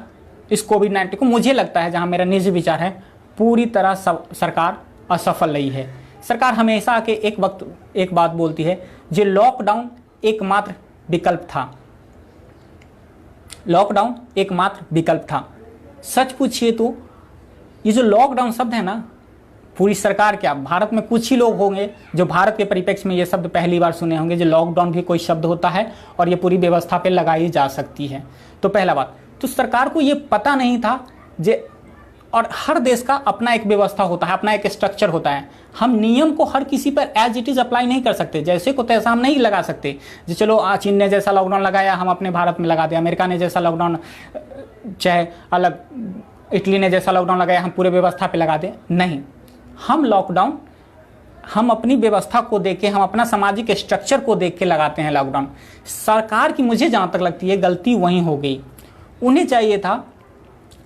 इस कोविड-19 को, मुझे लगता है, जहां मेरा निजी विचार है, पूरी तरह सरकार असफल रही है। सरकार हमेशा के एक वक्त एक बात बोलती है, जो लॉकडाउन एकमात्र विकल्प था, लॉकडाउन एकमात्र विकल्प था। सच पूछिए तो ये जो लॉकडाउन शब्द है ना, पूरी सरकार क्या, भारत में कुछ ही लोग होंगे जो भारत के परिप्रेक्ष्य में ये शब्द पहली बार सुने होंगे, जो लॉकडाउन भी कोई शब्द होता है और ये पूरी व्यवस्था पे लगाई जा सकती है। तो पहला बात तो सरकार को ये पता नहीं था जे, और हर देश का अपना एक व्यवस्था होता है, अपना एक स्ट्रक्चर होता है। हम नियम को हर किसी पर एज इट इज अप्लाई नहीं कर सकते, जैसे को तैसा हम नहीं लगा सकते। जो चलो चीन ने जैसा लॉकडाउन लगाया हम अपने भारत में लगा दें, अमेरिका ने जैसा लॉकडाउन, चाहे अलग इटली ने जैसा लॉकडाउन लगाया हम पूरे व्यवस्था पे लगा दें, नहीं। हम लॉकडाउन हम अपनी व्यवस्था को देख के, हम अपना सामाजिक स्ट्रक्चर को देख के लगाते हैं लॉकडाउन। सरकार की मुझे जहाँ तक लगती है गलती वहीं हो गई। उन्हें चाहिए था,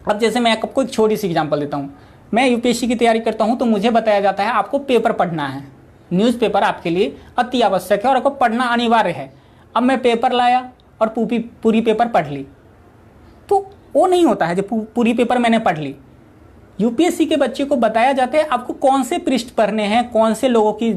अब जैसे मैं आपको एक छोटी सी एग्जांपल देता हूँ, मैं यूपीएससी की तैयारी करता हूँ तो मुझे बताया जाता है आपको पेपर पढ़ना है, न्यूज़पेपर आपके लिए अति आवश्यक है और आपको पढ़ना अनिवार्य है। अब मैं पेपर लाया और पूरी पेपर पढ़ ली, तो वो नहीं होता है जो पूरी पेपर मैंने पढ़ ली। यूपीएससी के बच्चे को बताया जाता है आपको कौन से पृष्ठ पढ़ने हैं, कौन से लोगों की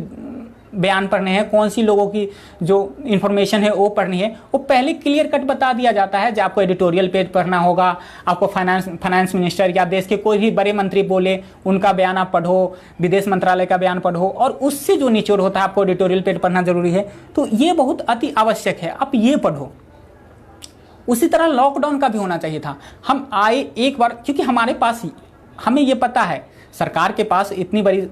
बयान पढ़ने हैं, कौन सी लोगों की जो इन्फॉर्मेशन है वो पढ़नी है, वो पहले क्लियर कट बता दिया जाता है। जब आपको एडिटोरियल पेज पढ़ना होगा, आपको फाइनेंस मिनिस्टर या देश के कोई भी बड़े मंत्री बोले उनका बयान आप पढ़ो, विदेश मंत्रालय का बयान पढ़ो, और उससे जो निचोड़ होता है आपको एडिटोरियल पेज पढ़ना जरूरी है। तो ये बहुत अति आवश्यक है, आप ये पढ़ो। उसी तरह लॉकडाउन का भी होना चाहिए था। हम आए एक बार, क्योंकि हमारे पास हमें ये पता है सरकार के पास इतनी बड़ी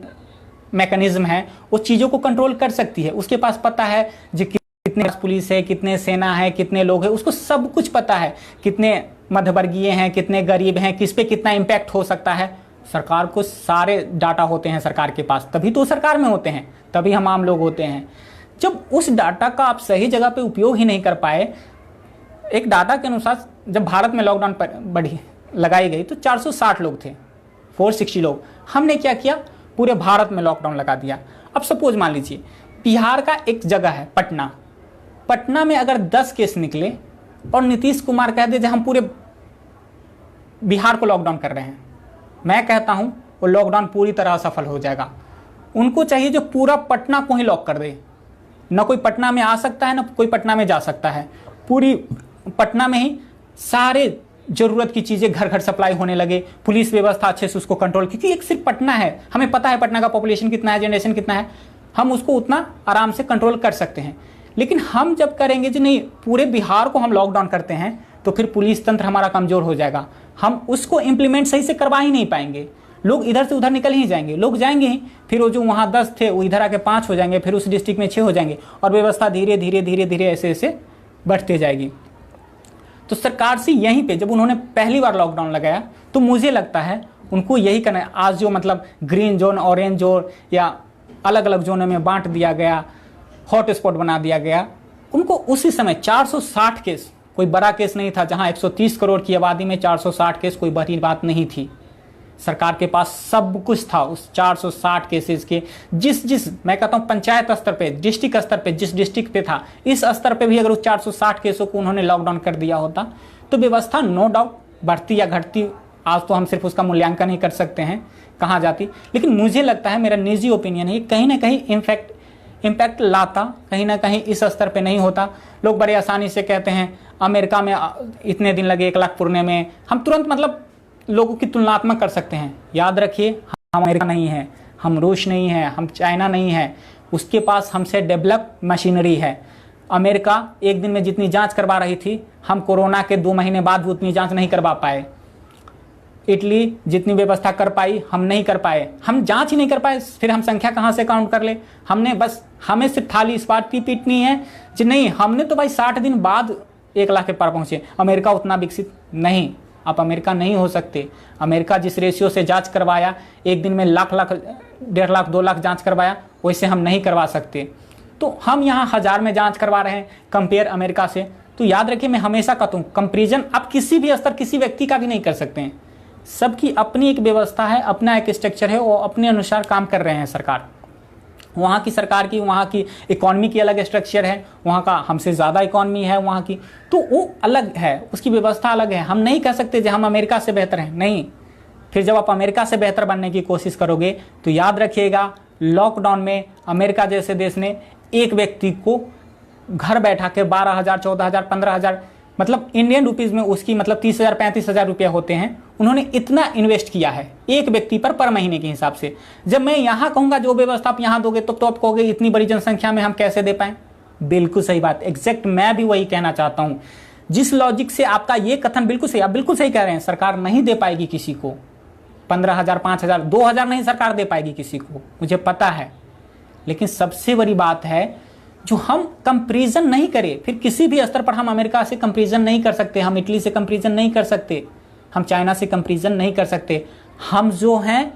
मैकेनिज्म है, वो चीज़ों को कंट्रोल कर सकती है। उसके पास पता है जो कितने पुलिस है, कितने सेना है, कितने लोग हैं, उसको सब कुछ पता है, कितने मध्यवर्गीय हैं, कितने गरीब हैं, किस पे कितना इम्पैक्ट हो सकता है। सरकार को सारे डाटा होते हैं सरकार के पास, तभी तो सरकार में होते हैं, तभी हम आम लोग होते हैं। जब उस डाटा का आप सही जगह पे उपयोग ही नहीं कर पाए, एक डाटा के अनुसार जब भारत में लॉकडाउन लगाई गई तो 460 लोग थे, 460 लोग। हमने क्या किया, पूरे भारत में लॉकडाउन लगा दिया। अब सपोज मान लीजिए बिहार का एक जगह है पटना में अगर 10 केस निकले और नीतीश कुमार कह दे हम पूरे बिहार को लॉकडाउन कर रहे हैं, मैं कहता हूं वो लॉकडाउन पूरी तरह सफल हो जाएगा। उनको चाहिए जो पूरा पटना को ही लॉक कर दे, न कोई पटना में आ सकता है न कोई पटना में जा सकता है, पूरी पटना में ही सारे जरूरत की चीजें घर घर सप्लाई होने लगे, पुलिस व्यवस्था अच्छे से उसको कंट्रोल, क्योंकि एक सिर्फ पटना है, हमें पता है पटना का पॉपुलेशन कितना है, जनरेशन कितना है, हम उसको उतना आराम से कंट्रोल कर सकते हैं। लेकिन हम जब करेंगे जी नहीं पूरे बिहार को हम लॉकडाउन करते हैं, तो फिर पुलिस तंत्र हमारा कमजोर हो जाएगा, हम उसको इंप्लीमेंट सही से करवा ही नहीं पाएंगे, लोग इधर से उधर निकल ही जाएंगे, लोग जाएंगे ही, फिर वो जो वहाँ 10 थे वो इधर आके 5 हो जाएंगे, फिर उस डिस्ट्रिक्ट में 6 हो जाएंगे, और व्यवस्था धीरे धीरे धीरे धीरे ऐसे ऐसे बढ़ते जाएगी। तो सरकार से यहीं पे जब उन्होंने पहली बार लॉकडाउन लगाया तो मुझे लगता है उनको यही करना है। आज जो मतलब ग्रीन जोन, ऑरेंज जोन या अलग अलग जोनों में बांट दिया गया, हॉट स्पॉट बना दिया गया, उनको उसी समय 460 केस, कोई बड़ा केस नहीं था, जहां 130 करोड़ की आबादी में 460 केस कोई बड़ी बात नहीं थी। सरकार के पास सब कुछ था उस 460 केसेस के, जिस मैं कहता हूं पंचायत स्तर पे, डिस्ट्रिक्ट स्तर पे, जिस डिस्ट्रिक्ट पे था, इस स्तर पे भी अगर उस 460 केसों को उन्होंने लॉकडाउन कर दिया होता तो व्यवस्था नो डाउट बढ़ती या घटती, आज तो हम सिर्फ उसका मूल्यांकन ही कर सकते हैं कहाँ जाती। लेकिन मुझे लगता है, मेरा निजी ओपिनियन है, कहीं ना कहीं इम्पैक्ट लाता, कहीं ना कहीं इस स्तर पे नहीं होता। लोग बड़े आसानी से कहते हैं अमेरिका में इतने दिन लगे 1 लाख पुरने में, हम तुरंत मतलब लोगों की तुलनात्मक कर सकते हैं। याद रखिए, हम अमेरिका नहीं है, हम रूस नहीं है, हम चाइना नहीं है, उसके पास हमसे डेवलप मशीनरी है। अमेरिका एक दिन में जितनी जांच करवा रही थी, हम कोरोना के 2 महीने बाद भी उतनी जांच नहीं करवा पाए। इटली जितनी व्यवस्था कर पाई, हम नहीं कर पाए। हम जांच ही नहीं कर पाए, फिर हम संख्या कहाँ से काउंट कर ले। हमें सिर्फ थाली इस बात की पीटनी है कि नहीं, हमने तो भाई 60 दिन बाद 1 लाख के पार पहुंचे। अमेरिका उतना विकसित नहीं, आप अमेरिका नहीं हो सकते। अमेरिका जिस रेशियो से जांच करवाया, एक दिन में लाख 1.5 लाख 2 लाख जांच करवाया, वैसे हम नहीं करवा सकते। तो हम यहाँ 1000 में जांच करवा रहे हैं कंपेयर अमेरिका से। तो याद रखिए, मैं हमेशा कहता हूँ, कंपेरिजन आप किसी भी स्तर, किसी व्यक्ति का भी नहीं कर सकते हैं। सबकी अपनी एक व्यवस्था है, अपना एक स्ट्रक्चर है, वो अपने अनुसार काम कर रहे हैं। सरकार, वहाँ की सरकार की, वहाँ की इकॉनमी की अलग स्ट्रक्चर है, वहाँ का हमसे ज़्यादा इकॉनमी है वहाँ की, तो वो अलग है, उसकी व्यवस्था अलग है। हम नहीं कह सकते कि हम अमेरिका से बेहतर हैं, नहीं। फिर जब आप अमेरिका से बेहतर बनने की कोशिश करोगे तो याद रखिएगा, लॉकडाउन में अमेरिका जैसे देश ने एक व्यक्ति को घर बैठा के 12,000, 14,000, 15,000, मतलब इंडियन रुपीज़ में उसकी मतलब 30,000, 35,000 रुपया होते हैं, उन्होंने इतना इन्वेस्ट किया है एक व्यक्ति पर महीने के हिसाब से। जब मैं यहाँ कहूँगा जो व्यवस्था आप यहाँ दोगे, तो आप कहोगे इतनी बड़ी जनसंख्या में हम कैसे दे पाएँ। बिल्कुल सही बात, एग्जैक्ट मैं भी वही कहना चाहता हूँ। जिस लॉजिक से आपका ये कथन बिल्कुल सही, आप बिल्कुल सही कह रहे हैं, सरकार नहीं दे पाएगी किसी को 15,000, 5,000, 2,000 नहीं सरकार दे पाएगी किसी को, मुझे पता है। लेकिन सबसे बड़ी बात है, जो हम कंपैरिजन नहीं करें, फिर किसी भी स्तर पर हम अमेरिका से कंपैरिजन नहीं कर सकते, हम इटली से कंपैरिजन नहीं कर सकते, हम चाइना से कंपैरिजन नहीं कर सकते। हम जो हैं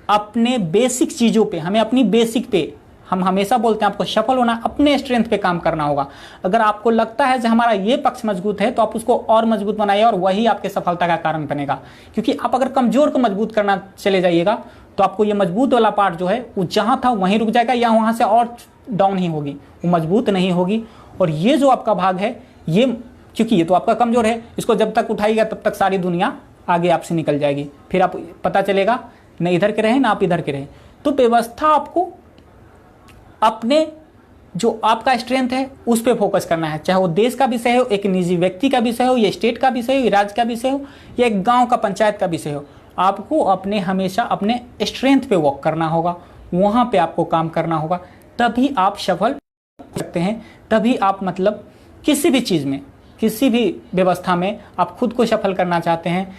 अपने बेसिक चीज़ों पे, हमें अपनी बेसिक पे, हम हमेशा बोलते हैं आपको सफल होना अपने स्ट्रेंथ पे काम करना होगा। अगर आपको लगता है कि हमारा ये पक्ष मजबूत है, तो आप उसको और मजबूत बनाइए, और वही आपके सफलता का कारण बनेगा। क्योंकि आप अगर कमजोर को मजबूत करना चले जाइएगा, तो आपको ये मजबूत वाला पार्ट जो है वो जहाँ था वहीं रुक जाएगा, या वहाँ से और डाउन ही होगी, वो मजबूत नहीं होगी। और ये जो आपका भाग है, ये क्योंकि ये तो आपका कमजोर है, इसको जब तक उठाइएगा तब तक सारी दुनिया आगे आपसे निकल जाएगी। फिर आप पता चलेगा न इधर के रहे ना आप इधर के रहे। तो व्यवस्था आपको अपने जो आपका स्ट्रेंथ है उस पर फोकस करना है, चाहे वो देश का विषय हो, एक निजी व्यक्ति का विषय हो, या स्टेट का विषय हो, या राज्य का विषय हो, या एक गांव का पंचायत का विषय हो। आपको अपने हमेशा अपने स्ट्रेंथ पे वर्क करना होगा, वहाँ पे आपको काम करना होगा, तभी आप सफल हो सकते हैं। तभी आप मतलब किसी भी चीज़ में, किसी भी व्यवस्था में आप खुद को सफल करना चाहते हैं,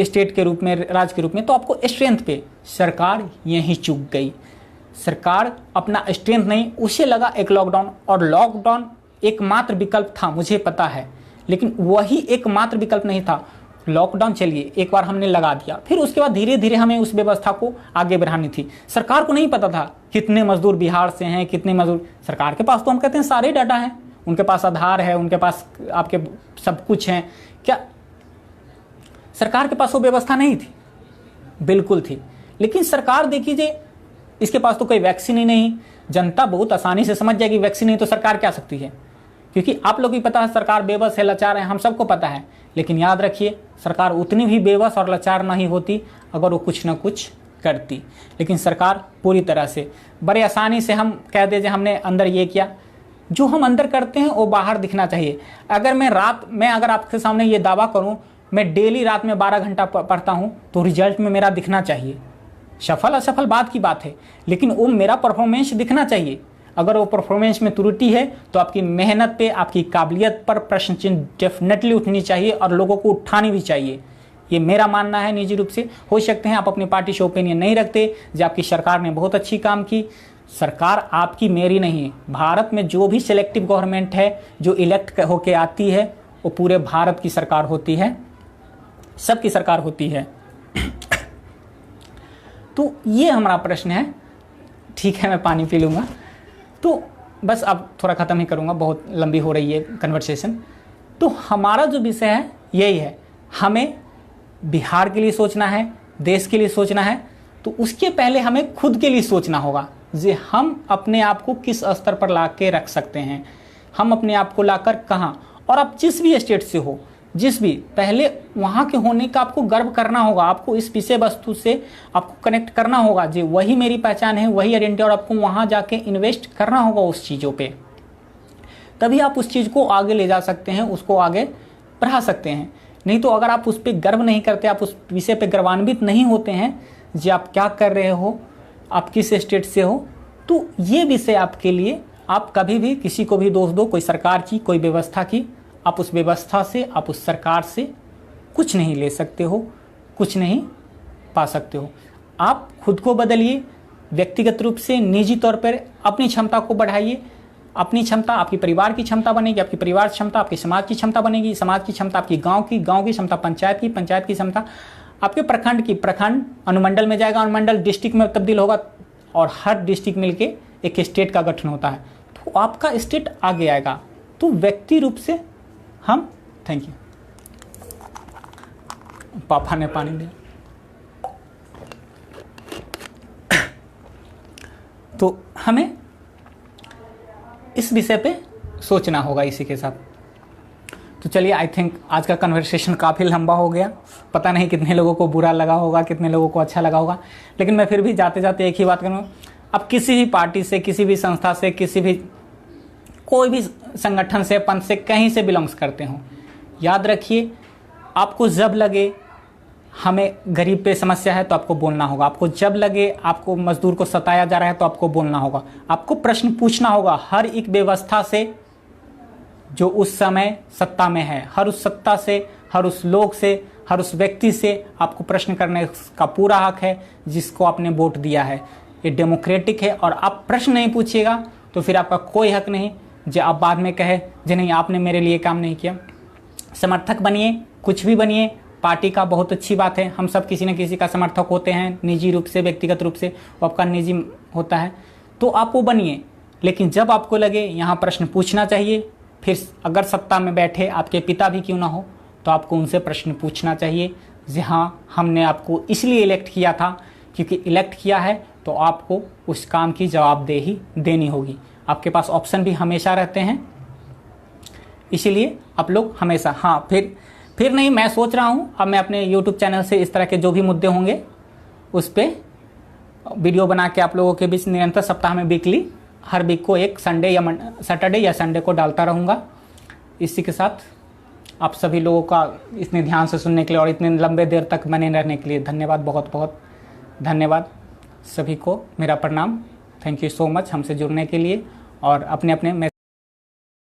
स्टेट के रूप में, राज्य के रूप में, तो आपको स्ट्रेंथ पे। सरकार यहीं चूक गई। सरकार अपना स्ट्रेंथ नहीं, उसे लगा एक लॉकडाउन, और लॉकडाउन एकमात्र विकल्प था, मुझे पता है, लेकिन वही एकमात्र विकल्प नहीं था। लॉकडाउन चलिए एक बार हमने लगा दिया, फिर उसके बाद धीरे धीरे हमें उस व्यवस्था को आगे बढ़ानी थी। सरकार को नहीं पता था कितने मजदूर बिहार से हैं, कितने मजदूर, सरकार के पास तो हम कहते हैं सारे डाटा हैं, उनके पास आधार है, उनके पास आपके सब कुछ है। क्या सरकार के पास वो व्यवस्था नहीं थी? बिल्कुल थी। लेकिन सरकार देखिए, इसके पास तो कोई वैक्सीन ही नहीं। जनता बहुत आसानी से समझ जाएगी वैक्सीन नहीं तो सरकार क्या सकती है, क्योंकि आप लोग भी पता है सरकार बेबस है, लाचार है, हम सबको पता है। लेकिन याद रखिए, सरकार उतनी भी बेबस और लाचार नहीं होती अगर वो कुछ ना कुछ करती। लेकिन सरकार पूरी तरह से, बड़े आसानी से हम कह दें हमने अंदर ये किया, जो हम अंदर करते हैं वो बाहर दिखना चाहिए। अगर मैं अगर आपके सामने ये दावा करूं, मैं डेली रात में 12 घंटा पढ़ता हूं, तो रिजल्ट में मेरा दिखना चाहिए। सफल असफल बात की बात है, लेकिन वो मेरा परफॉर्मेंस दिखना चाहिए। अगर वो परफॉर्मेंस में त्रुटि है तो आपकी मेहनत पे, आपकी काबिलियत पर प्रश्न चिन्ह डेफिनेटली उठनी चाहिए, और लोगों को उठानी भी चाहिए। ये मेरा मानना है निजी रूप से। हो सकते हैं आप अपनी पार्टी से ओपिनियन नहीं रखते, जो आपकी सरकार ने बहुत अच्छी काम की। सरकार आपकी मेरी नहीं है। भारत में जो भी सिलेक्टिव गवर्नमेंट है जो इलेक्ट होके आती है, वो पूरे भारत की सरकार होती है, सबकी सरकार होती है। तो ये हमारा प्रश्न है। ठीक है, मैं पानी पी लूँगा। तो बस अब थोड़ा ख़त्म ही करूँगा, बहुत लंबी हो रही है कन्वर्सेशन। तो हमारा जो विषय है यही है, हमें बिहार के लिए सोचना है, देश के लिए सोचना है। तो उसके पहले हमें खुद के लिए सोचना होगा कि हम अपने आप को किस स्तर पर ला के रख सकते हैं, हम अपने आप को लाकर कहाँ। और आप जिस भी स्टेट से हो, जिस भी, पहले वहाँ के होने का आपको गर्व करना होगा। आपको इस विषय वस्तु से आपको कनेक्ट करना होगा, जी वही मेरी पहचान है, वही आइडेंटिटी, और आपको वहाँ जाके इन्वेस्ट करना होगा उस चीज़ों पे। तभी आप उस चीज़ को आगे ले जा सकते हैं, उसको आगे बढ़ा सकते हैं। नहीं तो अगर आप उस पर गर्व नहीं करते, आप उस विषय पे गर्वान्वित नहीं होते हैं जी आप क्या कर रहे हो, आप किस स्टेट से हो, तो ये विषय आपके लिए, आप कभी भी किसी को भी दोष दो, कोई सरकार की, कोई व्यवस्था की, आप उस व्यवस्था से, आप उस सरकार से कुछ नहीं ले सकते हो, कुछ नहीं पा सकते हो। आप खुद को बदलिए, व्यक्तिगत रूप से, निजी तौर पर अपनी क्षमता को बढ़ाइए। अपनी क्षमता आपकी परिवार की क्षमता बनेगी, आपकी परिवार क्षमता आपकी समाज की क्षमता बनेगी, समाज की क्षमता आपकी गांव की क्षमता पंचायत की, पंचायत की क्षमता आपके प्रखंड की, प्रखंड अनुमंडल में जाएगा, अनुमंडल डिस्ट्रिक्ट में तब्दील होगा, और हर डिस्ट्रिक्ट मिलके एक स्टेट का गठन होता है, तो आपका स्टेट आगे आएगा। तो व्यक्ति रूप से हम, थैंक यू, पापा ने पानी दिया। तो हमें इस विषय पे सोचना होगा इसी के साथ। तो चलिए, आई थिंक आज का कन्वर्सेशन काफ़ी लंबा हो गया, पता नहीं कितने लोगों को बुरा लगा होगा, कितने लोगों को अच्छा लगा होगा, लेकिन मैं फिर भी जाते जाते एक ही बात करूँगा, आप किसी भी पार्टी से, किसी भी संस्था से, किसी भी कोई भी संगठन से, पंथ से, कहीं से बिलोंग्स करते हो, याद रखिए, आपको जब लगे हमें गरीब पे समस्या है तो आपको बोलना होगा, आपको जब लगे आपको मजदूर को सताया जा रहा है तो आपको बोलना होगा, आपको प्रश्न पूछना होगा हर एक व्यवस्था से जो उस समय सत्ता में है, हर उस सत्ता से, हर उस लोग से, हर उस व्यक्ति से आपको प्रश्न करने का पूरा हक है जिसको आपने वोट दिया है। ये डेमोक्रेटिक है, और आप प्रश्न नहीं पूछिएगा तो फिर आपका कोई हक नहीं जो आप बाद में कहे जी नहीं आपने मेरे लिए काम नहीं किया। समर्थक बनिए, कुछ भी बनिए, पार्टी का बहुत अच्छी बात है, हम सब किसी न किसी का समर्थक होते हैं, निजी रूप से, व्यक्तिगत रूप से, वो आपका निजी होता है, तो आप वो बनिए, लेकिन जब आपको लगे यहाँ प्रश्न पूछना चाहिए, फिर अगर सत्ता में बैठे आपके पिता भी क्यों ना हो तो आपको उनसे प्रश्न पूछना चाहिए, जी हाँ हमने आपको इसलिए इलेक्ट किया था, क्योंकि इलेक्ट किया है तो आपको उस काम की जवाबदेही देनी होगी। आपके पास ऑप्शन भी हमेशा रहते हैं, इसीलिए आप लोग हमेशा, हाँ फिर नहीं, मैं सोच रहा हूँ अब मैं अपने YouTube चैनल से इस तरह के जो भी मुद्दे होंगे उस पर वीडियो बना के आप लोगों के बीच निरंतर सप्ताह में वीकली, हर वीक को एक संडे या सैटरडे या संडे को डालता रहूँगा। इसी के साथ आप सभी लोगों का इतने ध्यान से सुनने के लिए और इतने लंबे देर तक बने रहने के लिए धन्यवाद, बहुत बहुत धन्यवाद। सभी को मेरा प्रणाम, थैंक यू सो मच हमसे जुड़ने के लिए, और अपने अपने